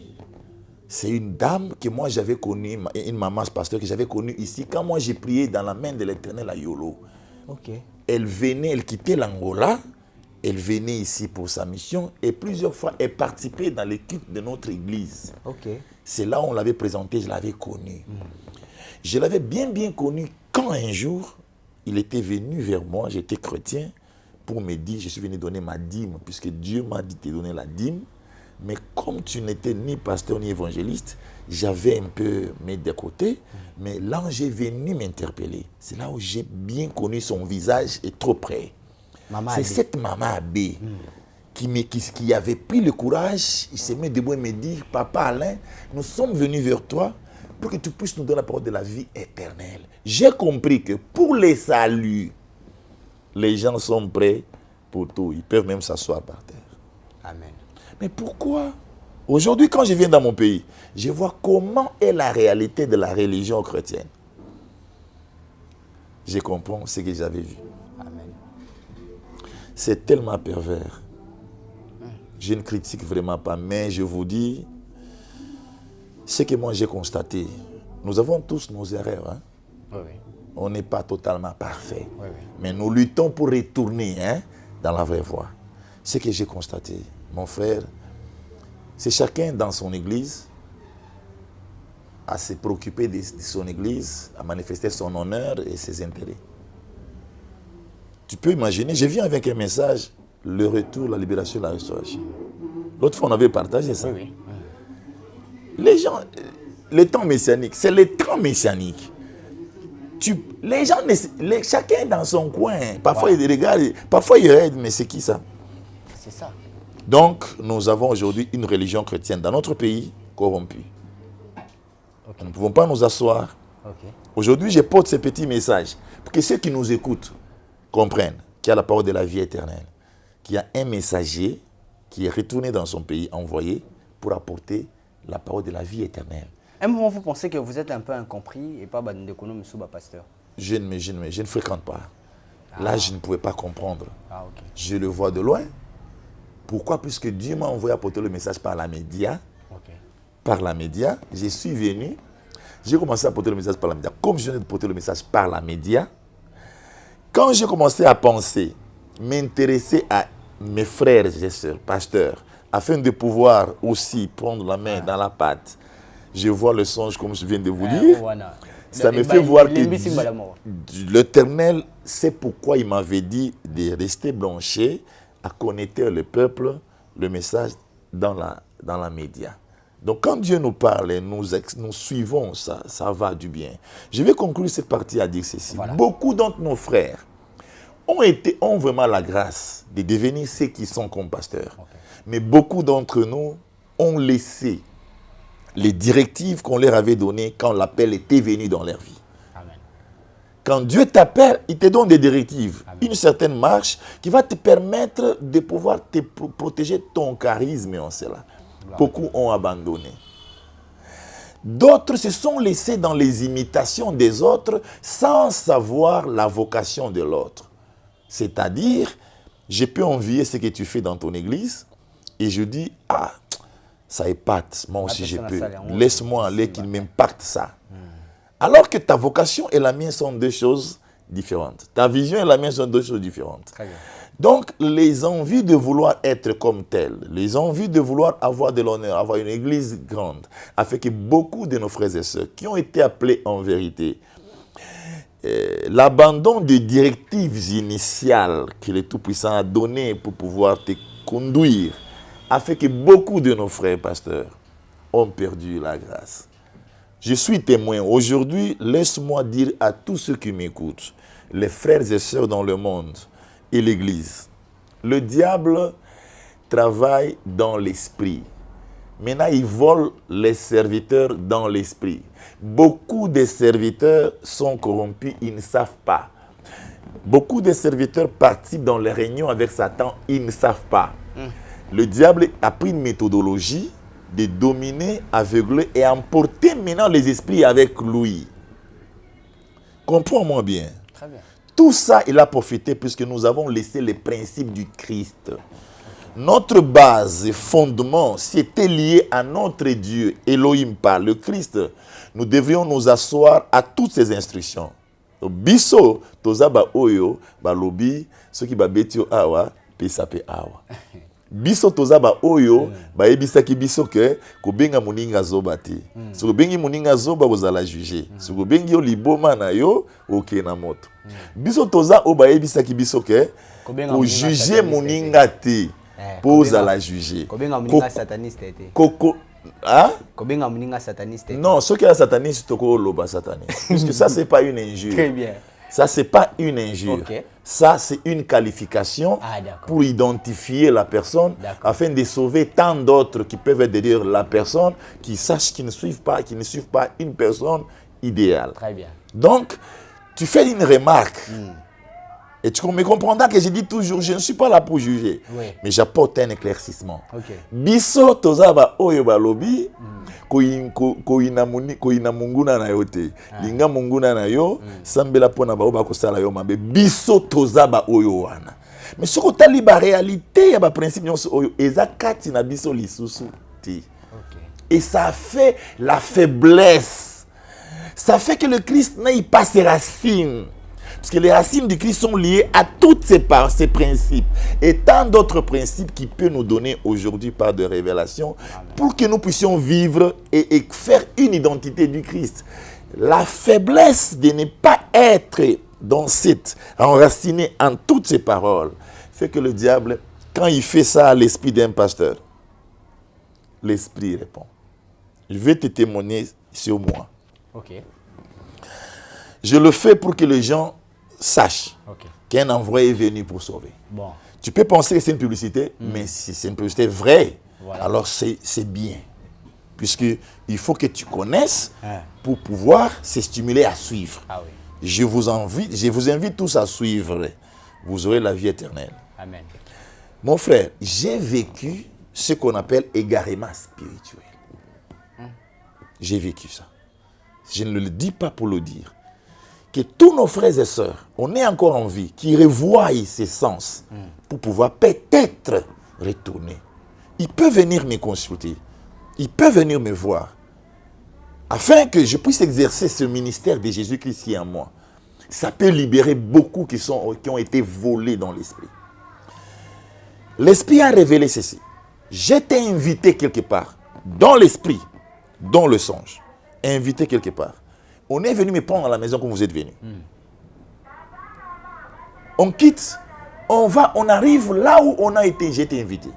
C'est une dame que moi j'avais connue, une maman pasteur que j'avais connue ici quand moi j'ai prié dans la main de l'Éternel à Yolo. Okay. Elle venait, elle quittait l'Angola, elle venait ici pour sa mission et plusieurs fois elle participait dans l'équipe de notre église. Okay. C'est là où on l'avait présenté, je l'avais connue. Je l'avais bien connu quand un jour il était venu vers moi, j'étais chrétien, pour me dire, je suis venu donner ma dîme, puisque Dieu m'a dit de donner la dîme. Mais comme tu n'étais ni pasteur ni évangéliste, j'avais un peu mis de côté. Mais l'ange est venu m'interpeller. C'est là où j'ai bien connu son visage et trop près. C'est cette maman abbé qui avait pris le courage, il s'est mis debout et me dit, Papa Alain, nous sommes venus vers toi pour que tu puisses nous donner la parole de la vie éternelle. J'ai compris que pour les saluts, les gens sont prêts pour tout. Ils peuvent même s'asseoir par terre. Amen. Mais pourquoi? Aujourd'hui, quand je viens dans mon pays, je vois comment est la réalité de la religion chrétienne. Je comprends ce que j'avais vu. Amen. C'est tellement pervers. Je ne critique vraiment pas, mais je vous dis, ce que moi j'ai constaté, nous avons tous nos erreurs. Hein? Oui, oui. On n'est pas totalement parfait. Oui, oui. Mais nous luttons pour retourner dans la vraie voie. Ce que j'ai constaté, mon frère, c'est chacun dans son église à se préoccuper de son église, à manifester son honneur et ses intérêts. Tu peux imaginer, je viens avec un message, le retour, la libération, la restauration. L'autre fois, on avait partagé ça. Oui, oui. Les gens, le temps messianique, c'est le temps messianique. Les gens, chacun dans son coin. Parfois, il regarde, parfois, il aide, mais c'est qui ça? C'est ça. Donc, nous avons aujourd'hui une religion chrétienne dans notre pays corrompue. Okay. Nous ne pouvons pas nous asseoir. Okay. Aujourd'hui, je porte ce petit message pour que ceux qui nous écoutent comprennent qu'il y a la parole de la vie éternelle, qu'il y a un messager qui est retourné dans son pays, envoyé pour apporter la parole de la vie éternelle. À un moment, vous pensez que vous êtes un peu incompris et pas d'économie sous pasteur? Je ne fréquente pas. Là, je ne pouvais pas comprendre. Okay. Je le vois de loin. Pourquoi? Puisque Dieu m'a envoyé apporter le message par la média. Okay. Par la média, je suis venu. J'ai commencé à porter le message par la média. Comme je venais de porter le message par la média, quand j'ai commencé à penser, m'intéresser à mes frères et sœurs, pasteurs, afin de pouvoir aussi prendre la main dans la pâte, je vois le songe comme je viens de vous dire. Voilà. Ça me fait voir que l'Éternel sait pourquoi il m'avait dit de rester branché à connecter le peuple, le message dans la média. Donc quand Dieu nous parle et nous suivons ça, ça va du bien. Je vais conclure cette partie à dire ceci. Voilà. Beaucoup d'entre nos frères ont vraiment la grâce de devenir ceux qui sont comme pasteurs. Okay. Mais beaucoup d'entre nous ont laissé les directives qu'on leur avait données quand l'appel était venu dans leur vie. Amen. Quand Dieu t'appelle, il te donne des directives. Amen. Une certaine marche qui va te permettre de pouvoir te protéger ton charisme en cela. Beaucoup ont abandonné. D'autres se sont laissés dans les imitations des autres sans savoir la vocation de l'autre. C'est-à-dire, je peux envier ce que tu fais dans ton église et je dis, ah, ça épate, moi aussi je peux. Laisse-moi aller qu'il m'impacte ça. Alors que ta vocation et la mienne sont deux choses différentes. Ta vision et la mienne sont deux choses différentes. Très bien. Donc, les envies de vouloir être comme tel, les envies de vouloir avoir de l'honneur, avoir une église grande, a fait que beaucoup de nos frères et sœurs qui ont été appelés en vérité, l'abandon des directives initiales que le Tout-Puissant a données pour pouvoir te conduire, a fait que beaucoup de nos frères pasteurs ont perdu la grâce. Je suis témoin. Aujourd'hui, laisse-moi dire à tous ceux qui m'écoutent, les frères et sœurs dans le monde, et l'Église. Le diable travaille dans l'esprit. Maintenant, il vole les serviteurs dans l'esprit. Beaucoup de serviteurs sont corrompus, ils ne savent pas. Beaucoup de serviteurs participent dans les réunions avec Satan, ils ne savent pas. Le diable a pris une méthodologie de dominer, aveugler et emporter maintenant les esprits avec lui. Comprends-moi bien. Très bien. Tout ça, il a profité puisque nous avons laissé les principes du Christ. Notre base et fondement, c'était lié à notre Dieu, Elohim par le Christ. Nous devrions nous asseoir à toutes ces instructions. Biso, toza ba oyo, ba lobi, ce qui ba betio awa, pesape awa. Biso toza ba oyo, ba ebisaki biso ke, ko benga muninga zoba te. So ko bengi muninga zoba ozala juger. So ko bengi yo liboma na yo, oke na moto. Biso toza o ba ebisaki biso ke, ko juger muninga te. Pose à la juger. Ko benga muninga sataniste te. Koko, hein? Ko benga muninga sataniste te. Non, ce qui est sataniste, toko loba sataniste. Puisque ça, c'est pas une injure. Très bien. Ça, c'est pas une injure. Okay. Ça, c'est une qualification pour identifier la personne afin de sauver tant d'autres qui peuvent être derrière la personne, qui sachent qu'ils ne suivent pas une personne idéale. Très bien. Donc, tu fais une remarque. Et tu me comprendras que je dis toujours, je ne suis pas là pour juger, mais j'apporte un éclaircissement. Biso tozaba oyo balobi, koina munguna na yo te. Linga munguna na yo, sambela pona ba oba kosala yo mabe. Biso tozaba oyo wana. Mais ce que tali ba réalité ya ba principe nyonso oyo ezakati na biso lisusu te. Et ça fait la faiblesse. Ça fait que le Christ n'ait pas ses racines. Parce que les racines du Christ sont liées à tous ces principes. Et tant d'autres principes qui peuvent nous donner aujourd'hui par de révélations pour que nous puissions vivre et faire une identité du Christ. La faiblesse de ne pas être dans cette enraciné en toutes ces paroles fait que le diable, quand il fait ça à l'esprit d'un pasteur, l'esprit répond. Je vais te témoigner sur moi. Je le fais pour que les gens sachent qu'un envoyé est venu pour sauver. Tu peux penser que c'est une publicité, mais si c'est une publicité vraie, alors c'est bien. Puisqu'il faut que tu connaisses pour pouvoir se stimuler à suivre. Je vous invite tous à suivre. Vous aurez la vie éternelle. Amen. Mon frère, j'ai vécu ce qu'on appelle égarement spirituel. J'ai vécu ça. Je ne le dis pas pour le dire. Que tous nos frères et sœurs, on est encore en vie, qui revoient ces sens pour pouvoir peut-être retourner. Ils peuvent venir me consulter. Ils peuvent venir me voir. Afin que je puisse exercer ce ministère de Jésus-Christ qui est en moi. Ça peut libérer beaucoup qui ont été volés dans l'esprit. L'esprit a révélé ceci. J'étais invité quelque part, dans l'esprit, dans le songe. Invité quelque part. On est venu me prendre à la maison comme vous êtes venu. On quitte, on arrive là où on a été, j'ai été invité.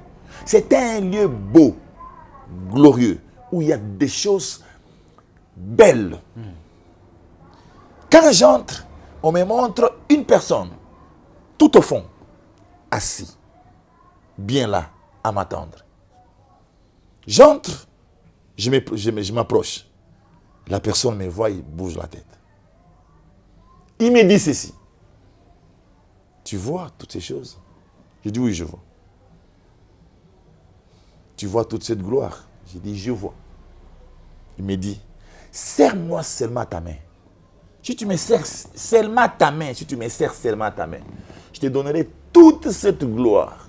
C'était un lieu beau, glorieux, où il y a des choses belles. Quand j'entre, on me montre une personne, tout au fond, assis, bien là, à m'attendre. J'entre, je m'approche. La personne me voit, il bouge la tête. Il me dit ceci. Tu vois toutes ces choses? Je dis oui, je vois. Tu vois toute cette gloire? Je dis je vois. Il me dit, serre-moi seulement ta main. Si tu me serres seulement ta main, si tu me serres seulement ta main, je te donnerai toute cette gloire.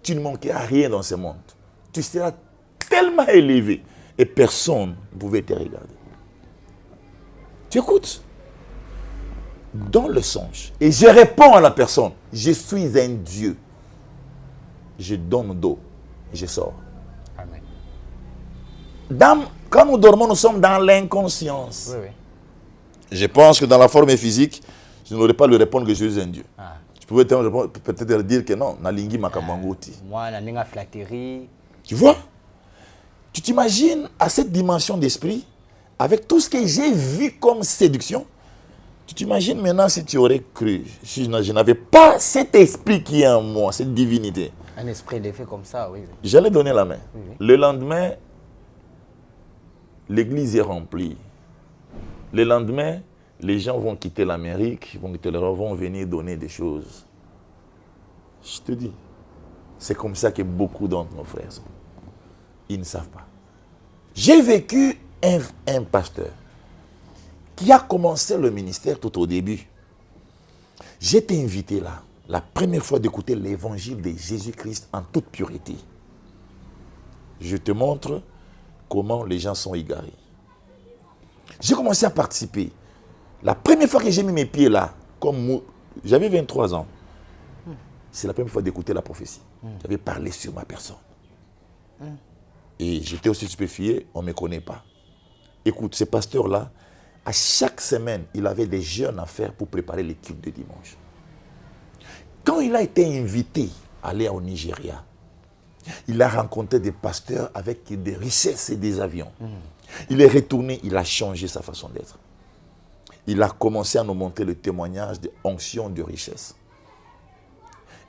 Tu ne manqueras rien dans ce monde. Tu seras tellement élevé et personne ne pouvait te regarder. Tu écoutes? Dans le songe. Et je réponds à la personne. Je suis un Dieu. Je donne dos. Je sors. Amen. Quand nous dormons, nous sommes dans l'inconscience. Oui, oui. Je pense que dans la forme physique, je n'aurais pas le répondre que je suis un Dieu. Ah. Je pouvais peut-être dire que non, Nalingi Makambangoti. Moi, la ninga flatterie. Tu vois? Tu t'imagines à cette dimension d'esprit, avec tout ce que j'ai vu comme séduction, tu t'imagines maintenant si tu aurais cru, si je n'avais pas cet esprit qui est en moi, cette divinité. Un esprit d'effet comme ça, oui. J'allais donner la main. Oui, oui. Le lendemain, l'église est remplie. Le lendemain, les gens vont quitter l'Amérique, vont venir donner des choses. Je te dis, c'est comme ça que beaucoup d'entre nos frères sont. Ils ne savent pas. J'ai vécu un pasteur qui a commencé le ministère tout au début. J'étais invité là, la première fois d'écouter l'évangile de Jésus-Christ en toute pureté. Je te montre comment les gens sont égarés. J'ai commencé à participer. La première fois que j'ai mis mes pieds là, j'avais 23 ans, c'est la première fois d'écouter la prophétie. J'avais parlé sur ma personne. Et j'étais aussi stupéfié, on ne me connaît pas. Écoute, ce pasteur-là, à chaque semaine, il avait des jeûnes à faire pour préparer les cultes de dimanche. Quand il a été invité à aller au Nigeria, il a rencontré des pasteurs avec des richesses et des avions. Il est retourné, il a changé sa façon d'être. Il a commencé à nous montrer le témoignage de onction de richesse.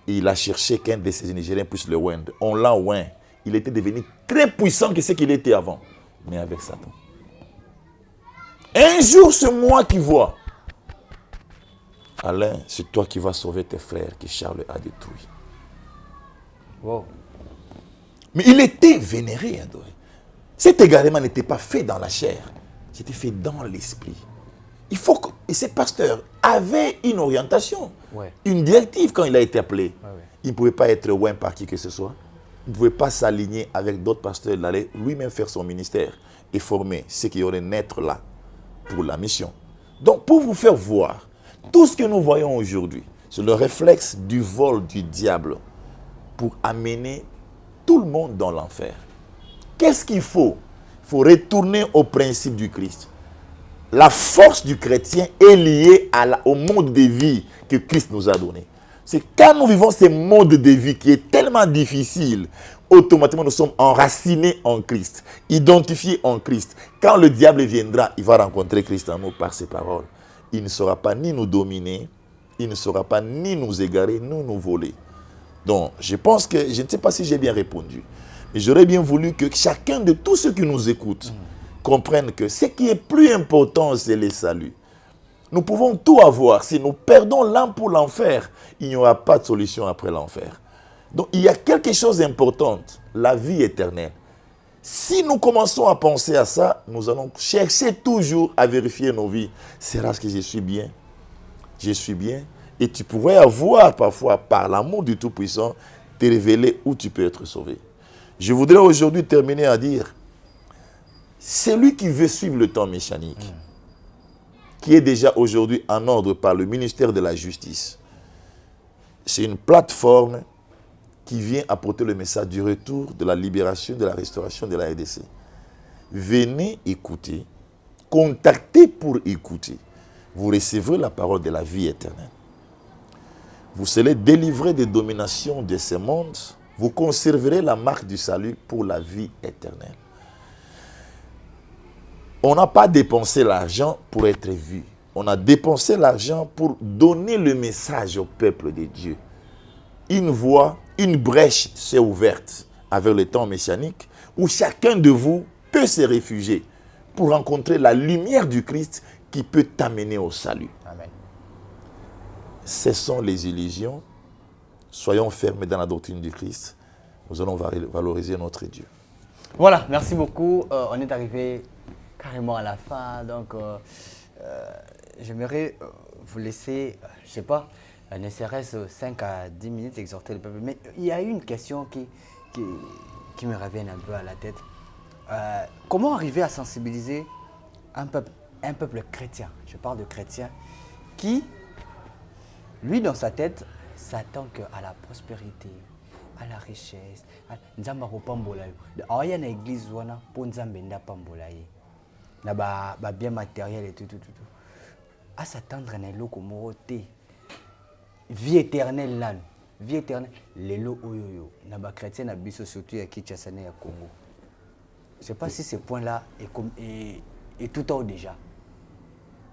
Et il a cherché qu'un de ces Nigériens puisse le oindre. On l'a oint. Il était devenu très puissant que ce qu'il était avant, mais avec Satan. Un jour, c'est moi qui vois. Alain, c'est toi qui vas sauver tes frères que Charles a détruits. Wow. Mais il était vénéré, adoré. Cet égarement n'était pas fait dans la chair, c'était fait dans l'esprit. Il faut que... Et ce pasteur avait une orientation, une directive quand il a été appelé. Il ne pouvait pas être oint par qui que ce soit. Il ne pouvait pas s'aligner avec d'autres pasteurs. Il allait lui-même faire son ministère et former ceux qui auraient naître là pour la mission. Donc, pour vous faire voir, tout ce que nous voyons aujourd'hui, c'est le réflexe du vol du diable pour amener tout le monde dans l'enfer. Qu'est-ce qu'il faut? Il faut retourner au principe du Christ. La force du chrétien est liée au mode de vie que Christ nous a donné. C'est quand nous vivons ce mode de vie qui est tellement difficile, automatiquement nous sommes enracinés en Christ, identifiés en Christ. Quand le diable viendra, il va rencontrer Christ en nous par ses paroles. Il ne saura pas ni nous dominer, il ne saura pas ni nous égarer, ni nous voler. Donc, je pense que, je ne sais pas si j'ai bien répondu, mais j'aurais bien voulu que chacun de tous ceux qui nous écoutent comprenne que ce qui est plus important, c'est le salut. Nous pouvons tout avoir. Si nous perdons l'âme pour l'enfer, il n'y aura pas de solution après l'enfer. Donc, il y a quelque chose d'important, la vie éternelle. Si nous commençons à penser à ça, nous allons chercher toujours à vérifier nos vies. Sera-ce que je suis bien? Je suis bien. Et tu pourrais avoir parfois, par l'amour du Tout-Puissant, te révéler où tu peux être sauvé. Je voudrais aujourd'hui terminer à dire, celui qui veut suivre le temps messianique, qui est déjà aujourd'hui en ordre par le ministère de la Justice, c'est une plateforme qui vient apporter le message du retour, de la libération, de la restauration de la RDC. Venez écouter, contactez pour écouter. Vous recevrez la parole de la vie éternelle. Vous serez délivrés des dominations de ce monde. Vous conserverez la marque du salut pour la vie éternelle. On n'a pas dépensé l'argent pour être vu. On a dépensé l'argent pour donner le message au peuple de Dieu. Une voie, une brèche s'est ouverte avec le temps messianique où chacun de vous peut se réfugier pour rencontrer la lumière du Christ qui peut t'amener au salut. Amen. Cessons les illusions. Soyons fermés dans la doctrine du Christ. Nous allons valoriser notre Dieu. Voilà, merci beaucoup. On est arrivé carrément à la fin. Donc, j'aimerais vous laisser, je ne sais pas, ne serait-ce 5 à 10 minutes exhorter le peuple. Mais il y a une question qui me revient un peu à la tête. Comment arriver à sensibiliser un peuple chrétien, je parle de chrétien, qui, lui, dans sa tête, s'attend qu'à la prospérité, à la richesse. Nzamba kopambola yo. Alors il y a une église wana pour nzambe nda pambola ye. Na ba bien matériel et tout. À s'attendre na eloko moko te. Vie éternelle là. Vie éternelle lelo oyoyo. Na ba chrétien na biso surtout ya Kinshasa na ya Congo. Je sais pas si ce point là est tout au déjà.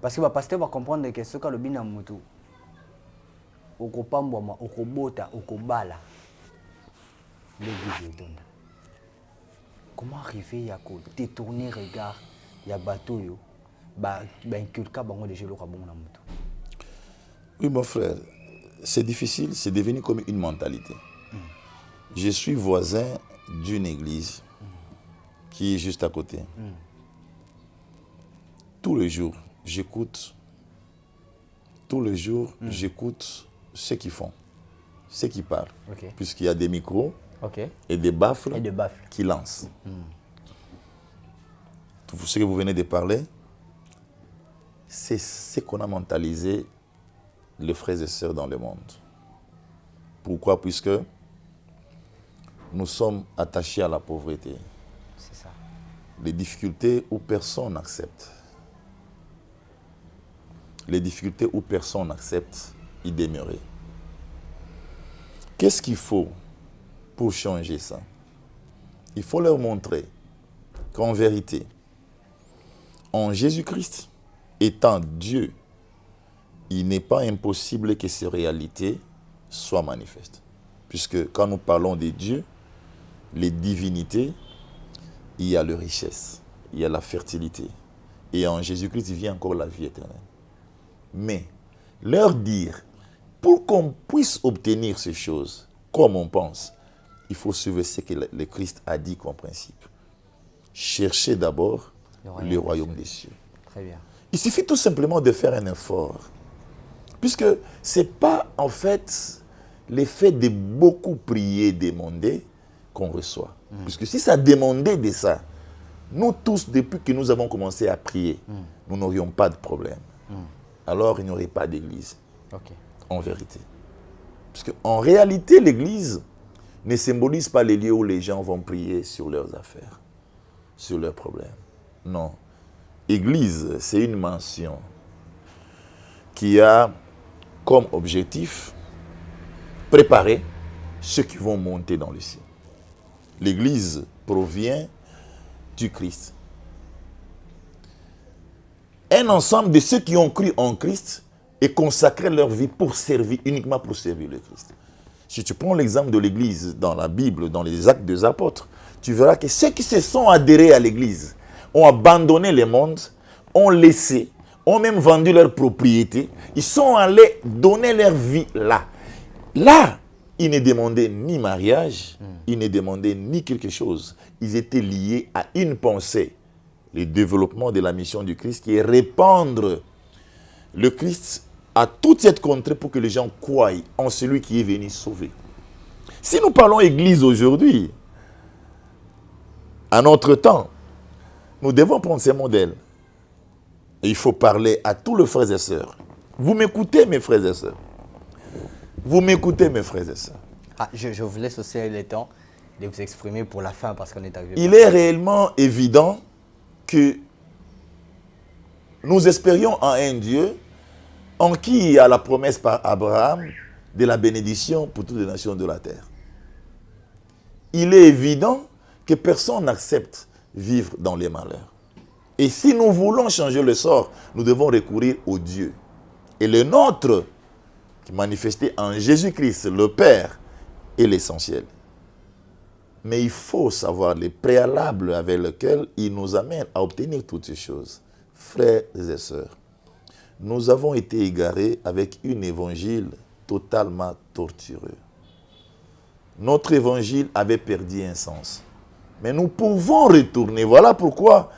Parce que le pasteur va comprendre que ce que le bina mutu okopambwama okobota okobala l'église etonda. Comment arriver à détourner regard ya bateau yo ba inculka bango déjà le kabongo na mutu. Oui mon frère, c'est difficile, c'est devenu comme une mentalité. Je suis voisin d'une église qui est juste à côté. Tous les jours, j'écoute ce qu'ils font, ce qu'ils parlent. Okay. Puisqu'il y a des micros et des baffles qui lancent. Tout ce que vous venez de parler, c'est ce qu'on a mentalisé les frères et sœurs dans le monde. Pourquoi? Puisque nous sommes attachés à la pauvreté. C'est ça. Les difficultés où personne n'accepte. Les difficultés où personne n'accepte y demeurer. Qu'est-ce qu'il faut pour changer ça? Il faut leur montrer qu'en vérité, en Jésus-Christ, étant Dieu, il n'est pas impossible que ces réalités soient manifestes. Puisque quand nous parlons de Dieu, les divinités, il y a la richesse, il y a la fertilité. Et en Jésus-Christ, il vient encore la vie éternelle. Mais leur dire, pour qu'on puisse obtenir ces choses, comme on pense, il faut suivre ce que le Christ a dit comme principe. Cherchez d'abord le royaume des cieux. Très bien. Il suffit tout simplement de faire un effort. Puisque ce n'est pas en fait l'effet de beaucoup prier, demander qu'on reçoit. Puisque si ça demandait de ça, nous tous, depuis que nous avons commencé à prier, nous n'aurions pas de problème. Alors il n'y aurait pas d'église. En vérité. Parce qu'en réalité, l'église ne symbolise pas les lieux où les gens vont prier sur leurs affaires, sur leurs problèmes. Non. Église, c'est une mention qui a comme objectif préparer ceux qui vont monter dans le ciel. L'église provient du Christ. Un ensemble de ceux qui ont cru en Christ et consacré leur vie pour servir, uniquement pour servir le Christ. Si tu prends l'exemple de l'église dans la Bible, dans les actes des apôtres, tu verras que ceux qui se sont adhérés à l'église ont abandonné le monde, ont laissé, ont même vendu leurs propriétés, ils sont allés donner leur vie là. Là, ils ne demandaient ni mariage, ils ne demandaient ni quelque chose. Ils étaient liés à une pensée, le développement de la mission du Christ, qui est répandre le Christ à toute cette contrée pour que les gens croient en celui qui est venu sauver. Si nous parlons Église aujourd'hui, à notre temps, nous devons prendre ces modèles. Et il faut parler à tous les frères et sœurs. Vous m'écoutez, mes frères et sœurs? Vous m'écoutez, mes frères et sœurs? Je vous laisse aussi le temps de vous exprimer pour la fin parce qu'on est arrivé. Il est réellement évident que nous espérions en un Dieu en qui il y a la promesse par Abraham de la bénédiction pour toutes les nations de la terre. Il est évident que personne n'accepte vivre dans les malheurs. Et si nous voulons changer le sort, nous devons recourir au Dieu. Et le nôtre, qui est manifesté en Jésus-Christ, le Père, est l'essentiel. Mais il faut savoir les préalables avec lesquels il nous amène à obtenir toutes ces choses. Frères et sœurs, nous avons été égarés avec un évangile totalement tortureux. Notre évangile avait perdu un sens. Mais nous pouvons retourner. Voilà pourquoi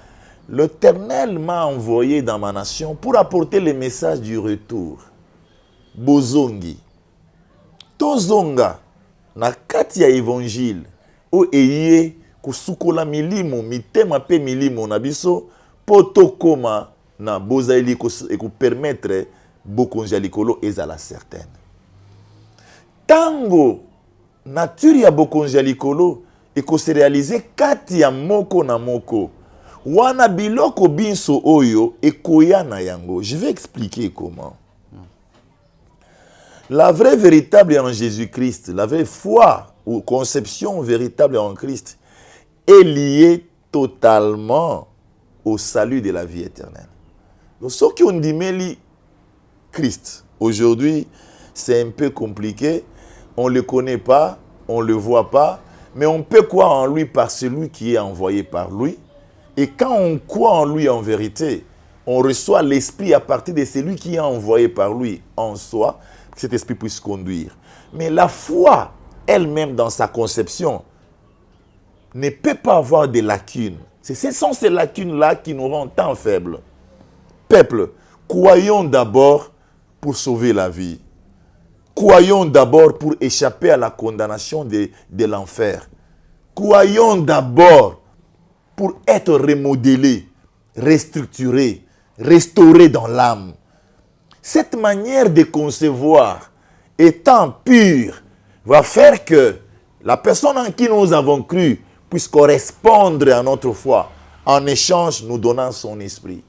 l'Éternel m'a envoyé dans ma nation pour apporter le message du retour. Bozongi. Tozonga. Na kati ya évangile. O eye kusukola milimo, mitema pe milimo na biso, poto koma na bozaili et ku permettre bokonzi ya likolo ezala certaine. Tango nature ya bokonzi ya likolo eko se réaliser kati ya moko na moko. Wana biloko binso oyo ekoya na yango. Je vais expliquer comment. La vraie véritable en Jésus-Christ, la vraie foi ou conception véritable en Christ est liée totalement au salut de la vie éternelle. Donc ceux qui ont dit mais Christ, aujourd'hui, c'est un peu compliqué. On ne le connaît pas, on ne le voit pas, mais on peut croire en lui par celui qui est envoyé par lui. Et quand on croit en lui en vérité, on reçoit l'esprit à partir de celui qui est envoyé par lui en soi, que cet esprit puisse conduire. Mais la foi elle-même dans sa conception ne peut pas avoir de lacunes. Ce sont ces lacunes-là qui nous rendent tant faibles. Peuple, croyons d'abord pour sauver la vie. Croyons d'abord pour échapper à la condamnation de l'enfer. Croyons d'abord pour être remodelés, restructurés, restaurés dans l'âme. Cette manière de concevoir, étant pure, va faire que la personne en qui nous avons cru puisse correspondre à notre foi, en échange nous donnant son esprit.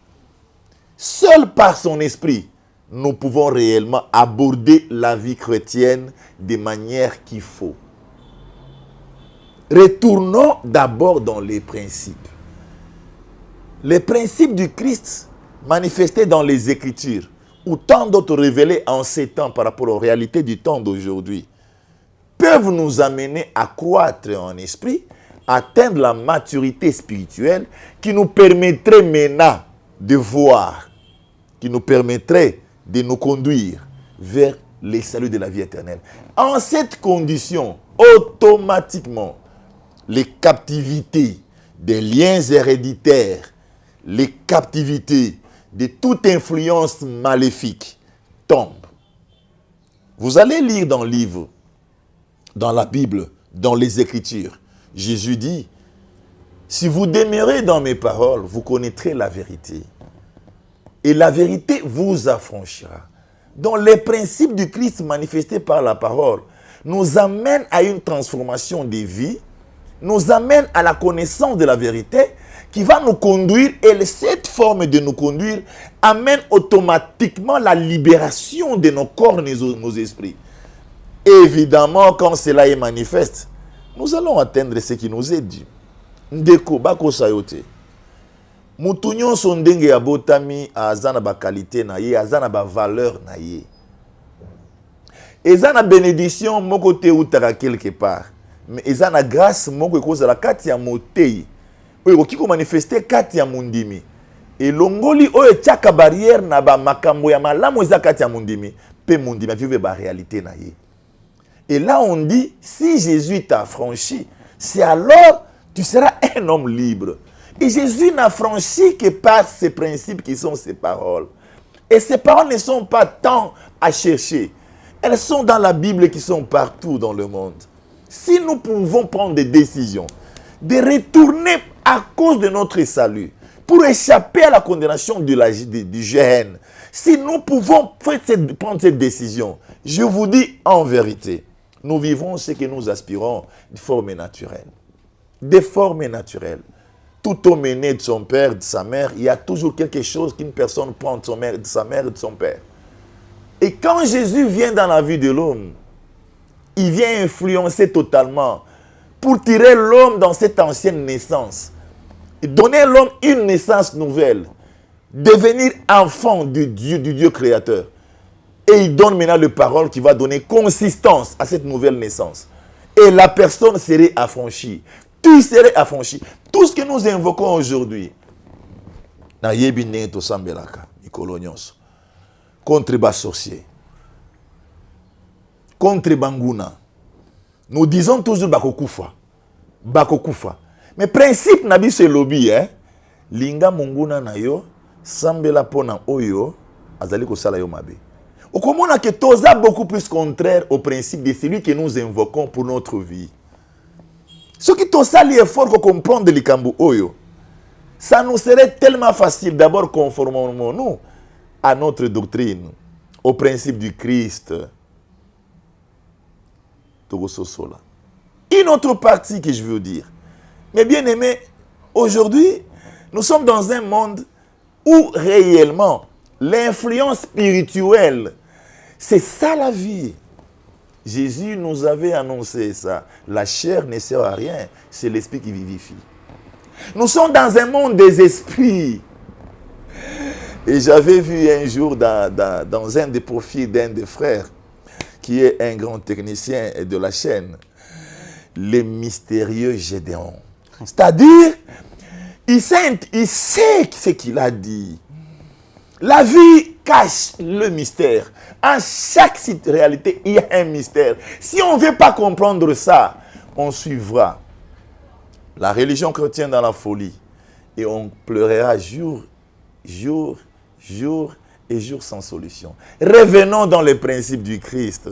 Seul par son esprit, nous pouvons réellement aborder la vie chrétienne de manière qu'il faut. Retournons d'abord dans les principes. Les principes du Christ manifestés dans les Écritures, ou tant d'autres révélés en ces temps par rapport aux réalités du temps d'aujourd'hui, peuvent nous amener à croître en esprit, atteindre la maturité spirituelle qui nous permettrait maintenant de voir, qui nous permettrait de nous conduire vers les saluts de la vie éternelle. En cette condition, automatiquement, les captivités des liens héréditaires, les captivités de toute influence maléfique tombent. Vous allez lire dans le livre, dans la Bible, dans les Écritures, Jésus dit, si vous demeurez dans mes paroles, vous connaîtrez la vérité. Et la vérité vous affranchira. Donc les principes du Christ manifestés par la parole nous amènent à une transformation des vies, nous amènent à la connaissance de la vérité qui va nous conduire, et cette forme de nous conduire amène automatiquement la libération de nos corps et nos esprits. Évidemment, quand cela est manifeste, nous allons atteindre ce qui nous est dit. Ndeko bako sayote. Mutunyon son ndenge ya botami azana ba qualité na ye, azana ba valeur na ye. Ezana bénédiction moko te utaka quelque part. Mais ezana grâce moko ekoza la kati ya motei. Oyo kiko manifester kati ya mundimi. Et longoli oyo tiaka barrière na ba makambo ya malamu eza kati ya mundimi, pe mundimi vive ba réalité na ye. Et là on dit, si Jésus t'a franchi, c'est alors tu seras un homme libre. Et Jésus n'a franchi que par ces principes qui sont ses paroles. Et ces paroles ne sont pas tant à chercher. Elles sont dans la Bible qui sont partout dans le monde. Si nous pouvons prendre des décisions, de retourner à cause de notre salut, pour échapper à la condamnation du Géhenne, si nous pouvons prendre cette décision, je vous dis en vérité, nous vivons ce que nous aspirons de forme naturelle. De forme naturelle. Tout homme est né de son père, de sa mère, il y a toujours quelque chose qu'une personne prend de sa mère et de son père. Et quand Jésus vient dans la vie de l'homme, il vient influencer totalement pour tirer l'homme dans cette ancienne naissance. Et donner à l'homme une naissance nouvelle. Devenir enfant du Dieu créateur. Et il donne maintenant les paroles qui va donner consistance à cette nouvelle naissance. Et la personne serait affranchie. Tu serais affranchi. Tout ce que nous invoquons aujourd'hui, contre les sorciers, contre Banguna, nous disons toujours Bakokufa. Bakokufa. Mais principe n'a pas ce lobby, hein? linga munguna na yo sambela pona oyo azali kosala yo mabe. Okomona que toza beaucoup plus contraire au principe de celui que nous invoquons pour notre vie. Ce qui tosali effort pour comprendre likambo oyo, ça nous serait tellement facile. D'abord, conformons-nous à notre doctrine, au principe du Christ. Une autre partie que je veux dire. Mais bien aimé, aujourd'hui, nous sommes dans un monde où réellement l'influence spirituelle, c'est ça la vie. Jésus nous avait annoncé ça. La chair ne sert à rien, c'est l'esprit qui vivifie. Nous sommes dans un monde des esprits. Et j'avais vu un jour dans un des profils d'un des frères, qui est un grand technicien de la chaîne, les mystérieux Gédéon. C'est-à-dire, il sait ce qu'il a dit. La vie cache le mystère. En chaque réalité, il y a un mystère. Si on ne veut pas comprendre ça, on suivra la religion chrétienne dans la folie. Et on pleurera jour et jour sans solution. Revenons dans les principes du Christ.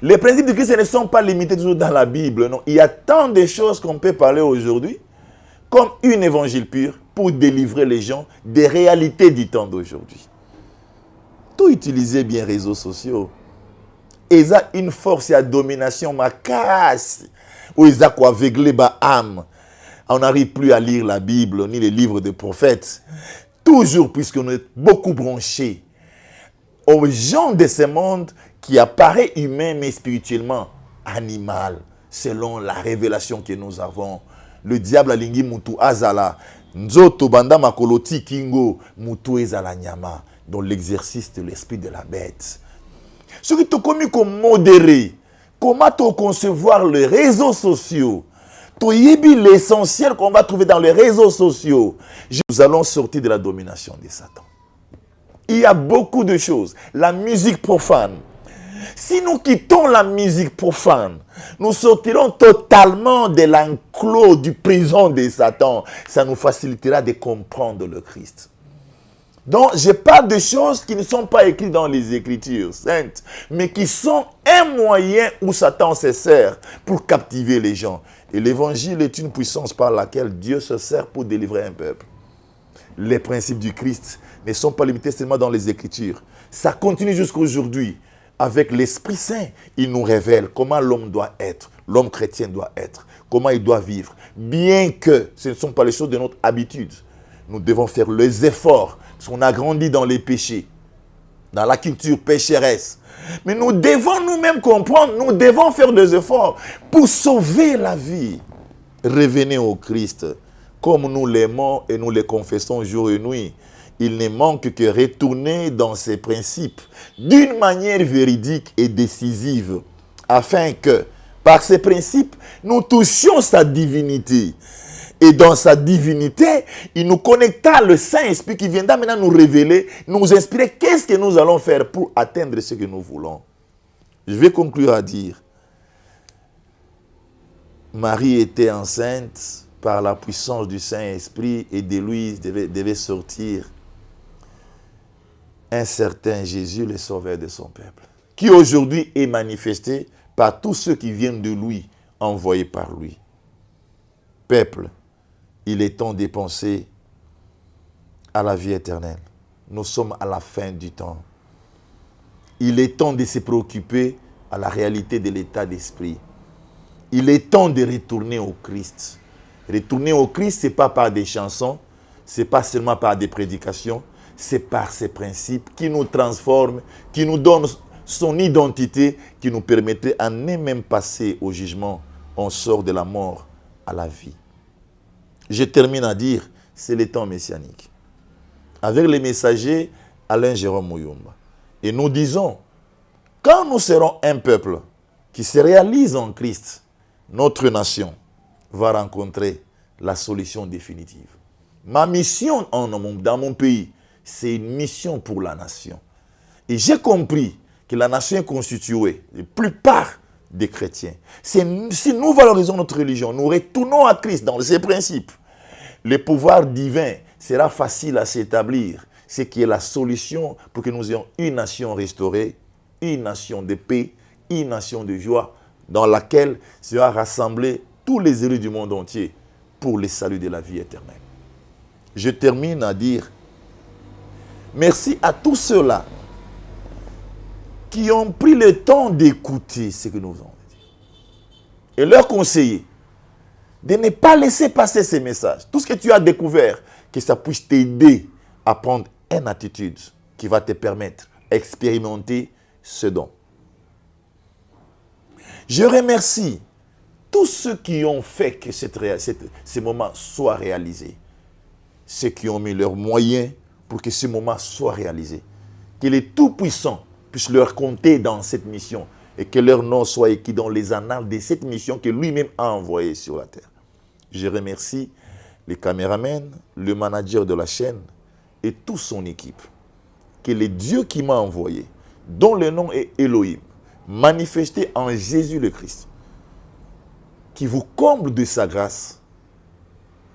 Les principes du Christ ne sont pas limités toujours dans la Bible. Non. Il y a tant de choses qu'on peut parler aujourd'hui, comme une évangile pure, pour délivrer les gens des réalités du temps d'aujourd'hui. Tout utiliser bien les réseaux sociaux. Ils ont une force et une domination macasse. Où ils ont aveuglé ma âme. On n'arrive plus à lire la Bible ni les livres des prophètes. Toujours, puisqu'on est beaucoup branché aux gens de ce monde qui apparaît humain mais spirituellement animal, selon la révélation que nous avons. Le diable a lingi mutu azala. Nzoto banda makoloti kingo mutu ezala nyama. Dans l'exercice de l'esprit de la bête. Ce qui te commis comme modéré, comment te concevoir les réseaux sociaux, l'essentiel qu'on va trouver dans les réseaux sociaux, nous allons sortir de la domination de Satan. Il y a beaucoup de choses. La musique profane. Si nous quittons la musique profane, nous sortirons totalement de l'enclos du prison de Satan. Ça nous facilitera de comprendre le Christ. Donc, je parle de choses qui ne sont pas écrites dans les Écritures saintes, mais qui sont un moyen où Satan se sert pour captiver les gens. Et l'évangile est une puissance par laquelle Dieu se sert pour délivrer un peuple. Les principes du Christ ne sont pas limités seulement dans les Écritures. Ça continue jusqu'à aujourd'hui. Avec l'Esprit Saint, il nous révèle comment l'homme doit être, l'homme chrétien doit être, comment il doit vivre. Bien que ce ne sont pas les choses de notre habitude, nous devons faire les efforts. Parce qu'on a grandi dans les péchés, dans la culture pécheresse. Mais nous devons nous-mêmes comprendre, nous devons faire des efforts pour sauver la vie. Revenez au Christ, comme nous l'aimons et nous le confessons jour et nuit. Il ne manque que retourner dans ses principes d'une manière véridique et décisive, afin que, par ces principes, nous touchions sa divinité. Et dans sa divinité, il nous connecta le Saint-Esprit qui viendra maintenant nous révéler, nous inspirer qu'est-ce que nous allons faire pour atteindre ce que nous voulons. Je vais conclure à dire, Marie était enceinte par la puissance du Saint-Esprit et de lui devait sortir un certain Jésus, le sauveur de son peuple, qui aujourd'hui est manifesté par tous ceux qui viennent de lui, envoyés par lui. Peuple, il est temps de penser à la vie éternelle. Nous sommes à la fin du temps. Il est temps de se préoccuper à la réalité de l'état d'esprit. Il est temps de retourner au Christ. Retourner au Christ, ce n'est pas par des chansons, ce n'est pas seulement par des prédications, c'est par ces principes qui nous transforment, qui nous donnent son identité, qui nous permettrait à ne même passer au jugement. On sort de la mort à la vie. Je termine à dire, c'est le temps messianique. Avec les messagers, Alain Jérôme Mouyumba. Et nous disons, quand nous serons un peuple qui se réalise en Christ, notre nation va rencontrer la solution définitive. Ma mission dans mon pays, c'est une mission pour la nation. Et j'ai compris que la nation est constituée, la plupart des chrétiens. Si nous valorisons notre religion, nous retournons à Christ dans ses principes, le pouvoir divin sera facile à s'établir. C'est qui est la solution pour que nous ayons une nation restaurée, une nation de paix, une nation de joie, dans laquelle sera rassemblé tous les élus du monde entier pour le salut de la vie éternelle. Je termine à dire merci à tous ceux-là qui ont pris le temps d'écouter ce que nous avons dit. Et leur conseiller de ne pas laisser passer ces messages. Tout ce que tu as découvert, que ça puisse t'aider à prendre une attitude qui va te permettre d'expérimenter ce don. Je remercie tous ceux qui ont fait que ce moment soit réalisé. Ceux qui ont mis leurs moyens pour que ce moment soit réalisé. Que les Tout-Puissants puissent leur compter dans cette mission et que leur nom soit écrit dans les annales de cette mission que lui-même a envoyée sur la terre. Je remercie les caméramans, le manager de la chaîne et toute son équipe. Que le Dieu qui m'a envoyé, dont le nom est Elohim, manifesté en Jésus le Christ, qui vous comble de sa grâce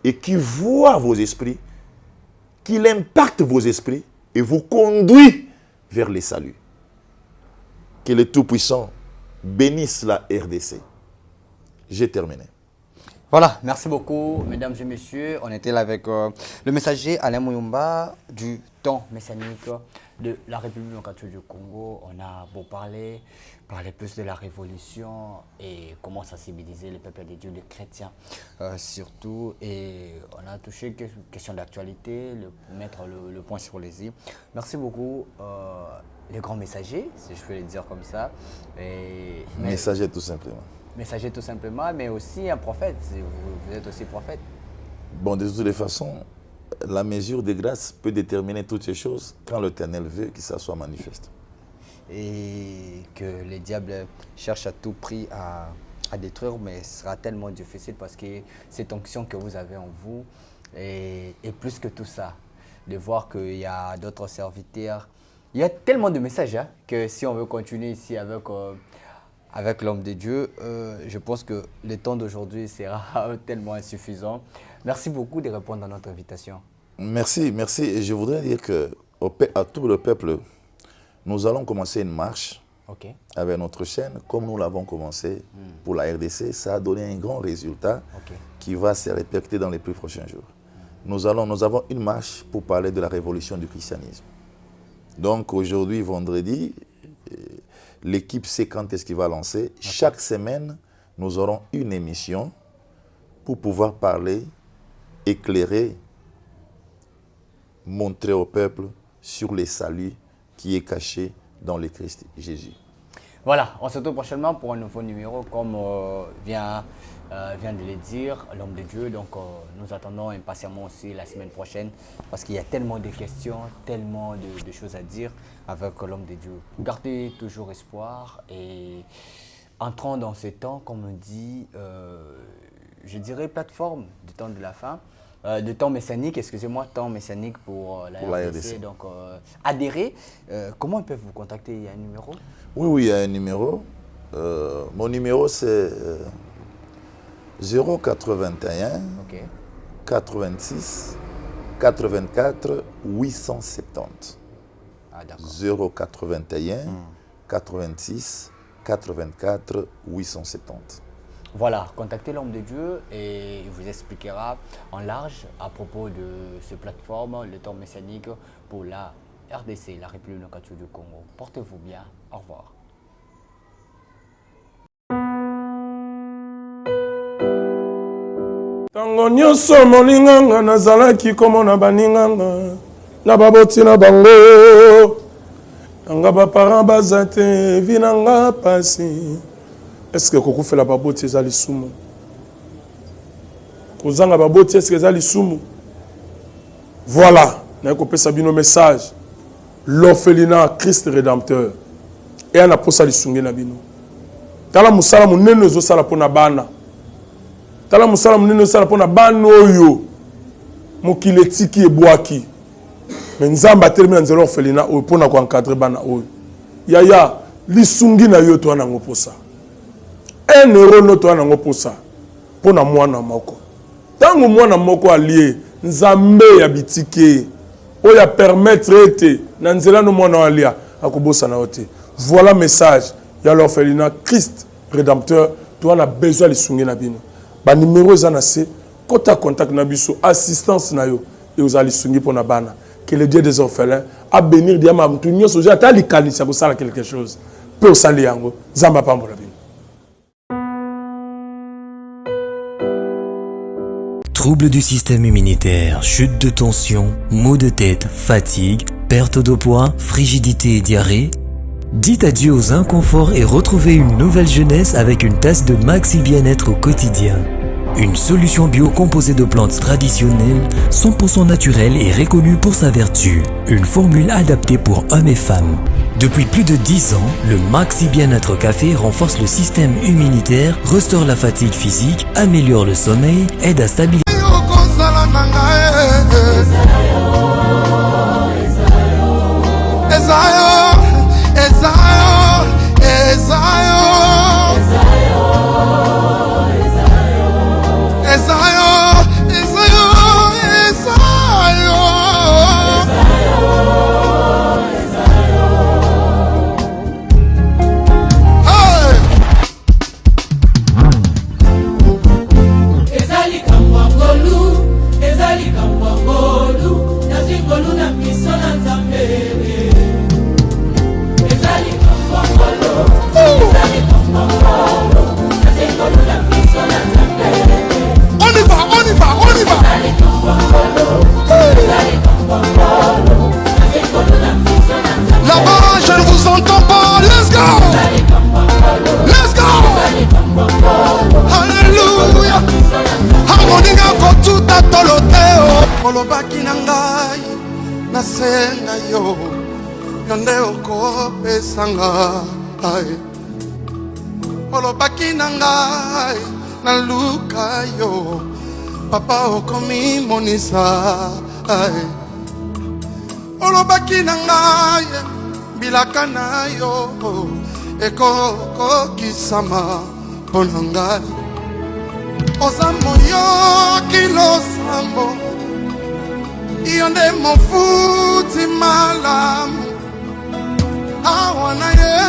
et qui voit vos esprits, qu'il impacte vos esprits et vous conduit vers le salut. Que le Tout-Puissant bénisse la RDC. J'ai terminé. Voilà, merci beaucoup, mesdames et messieurs. On était là avec le messager Alain Mouyumba du temps messianique de la République démocratique du Congo. On a beau parler plus de la révolution et comment sensibiliser les peuples de Dieu, les chrétiens surtout. Et on a touché question d'actualité, mettre le point sur les i. Merci beaucoup, les grands messagers, si je peux le dire comme ça. Messager tout simplement. Messager tout simplement, mais aussi un prophète. Vous êtes aussi prophète. Bon, de toutes les façons, la mesure de grâce peut déterminer toutes ces choses quand l'Éternel veut que ça soit manifeste. Et que les diables cherchent à tout prix à détruire, mais ce sera tellement difficile parce que cette onction que vous avez en vous est plus que tout ça. De voir qu'il y a d'autres serviteurs. Il y a tellement de messages que si on veut continuer ici avec l'homme de Dieu, je pense que le temps d'aujourd'hui sera tellement insuffisant. Merci beaucoup de répondre à notre invitation. Merci, merci. Et je voudrais dire à tout le peuple, nous allons commencer une marche avec notre chaîne, comme nous l'avons commencé pour la RDC. Ça a donné un grand résultat qui va se répercuter dans les plus prochains jours. Nous avons une marche pour parler de la révolution du christianisme. Donc aujourd'hui, vendredi, l'équipe sait quand est-ce qu'il va lancer. Chaque semaine, nous aurons une émission pour pouvoir parler, éclairer, montrer au peuple sur le salut qui est caché dans le Christ Jésus. Voilà, on se retrouve prochainement pour un nouveau numéro, comme vient de le dire l'homme de Dieu. Donc nous attendons impatiemment aussi la semaine prochaine parce qu'il y a tellement de questions, tellement de choses à dire avec l'homme de Dieu. Gardez toujours espoir et entrons dans ce temps, comme on dit, je dirais plateforme du temps de la fin. De temps messianique, excusez-moi, temps messianique pour la RDC. Donc, adhérer. Comment ils peuvent vous contacter? Il y a un numéro? Oui, il y a un numéro. Mon numéro, c'est 081 86 84 870. Ah, d'accord. 081 86 84 870. Voilà, contactez l'homme de Dieu et il vous expliquera en large à propos de cette plateforme, le temps messianique pour la RDC, la République démocratique du Congo. Portez-vous bien, au revoir. Tango nyonso molinganga nazalaki komona baninganga na baboti na bango nanga baparent baza te vi nanga pasi. Est-ce que kokufela baboti eza lisumu? Kozanga baboti est-ce que eza lisumu? Voilà, na kopesa bino message. L'orphelinat Christ rédempteur. Et ana posa lisunge na bino. Tala musala munene zo sala pona bana. Tala musala munene zo sala pona bana oyo. Mokile tiki ebwaki. Mais nzamba termina nzelo orphelinat oyo pona ko encadrer bana oyo. Yaya lisungi na yo to ana ngoposa. Un euro noto anango posa pona mwana moko Tango mwana moko allié, nzambe ya bitike, o ya permettre ete, na nzela no mwana alia, akobosa na ote. Voilà message, ya l'orphelinat Christ Rédempteur, toi on a besoin de sunge na bino. Ba numéro ezana se, kota contact na biso, assistance na yo, et vous allez sunge pour na bana. Que le Dieu des orphelins a bénir diama mtunyo soja tali kanisa ko sala quelque chose. Peu sali yango, zamba pambola bino. Troubles du système immunitaire, chute de tension, maux de tête, fatigue, perte de poids, frigidité et diarrhée. Dites adieu aux inconforts et retrouvez une nouvelle jeunesse avec une tasse de Maxi Bien-être au quotidien. Une solution bio composée de plantes traditionnelles, 100% naturelle et reconnue pour sa vertu. Une formule adaptée pour hommes et femmes. Depuis plus de 10 ans, le Maxi Bien-être Café renforce le système immunitaire, restaure la fatigue physique, améliore le sommeil, aide à stabiliser. Là-bas, je ne vous entends pas. Let's go! Let's go! Alléluia! Harmonia kotuta toloteo. Kolobaki na ngai, nasenga yo. Yonde okopesa ngai. Kolobaki na ngai, naluka yo. Papa okomi monisa. Olobaki na ngai bilaka na yo ekokokisama mpo na ngai oza moyoki losambo yo nde mofuti malamu awa na ye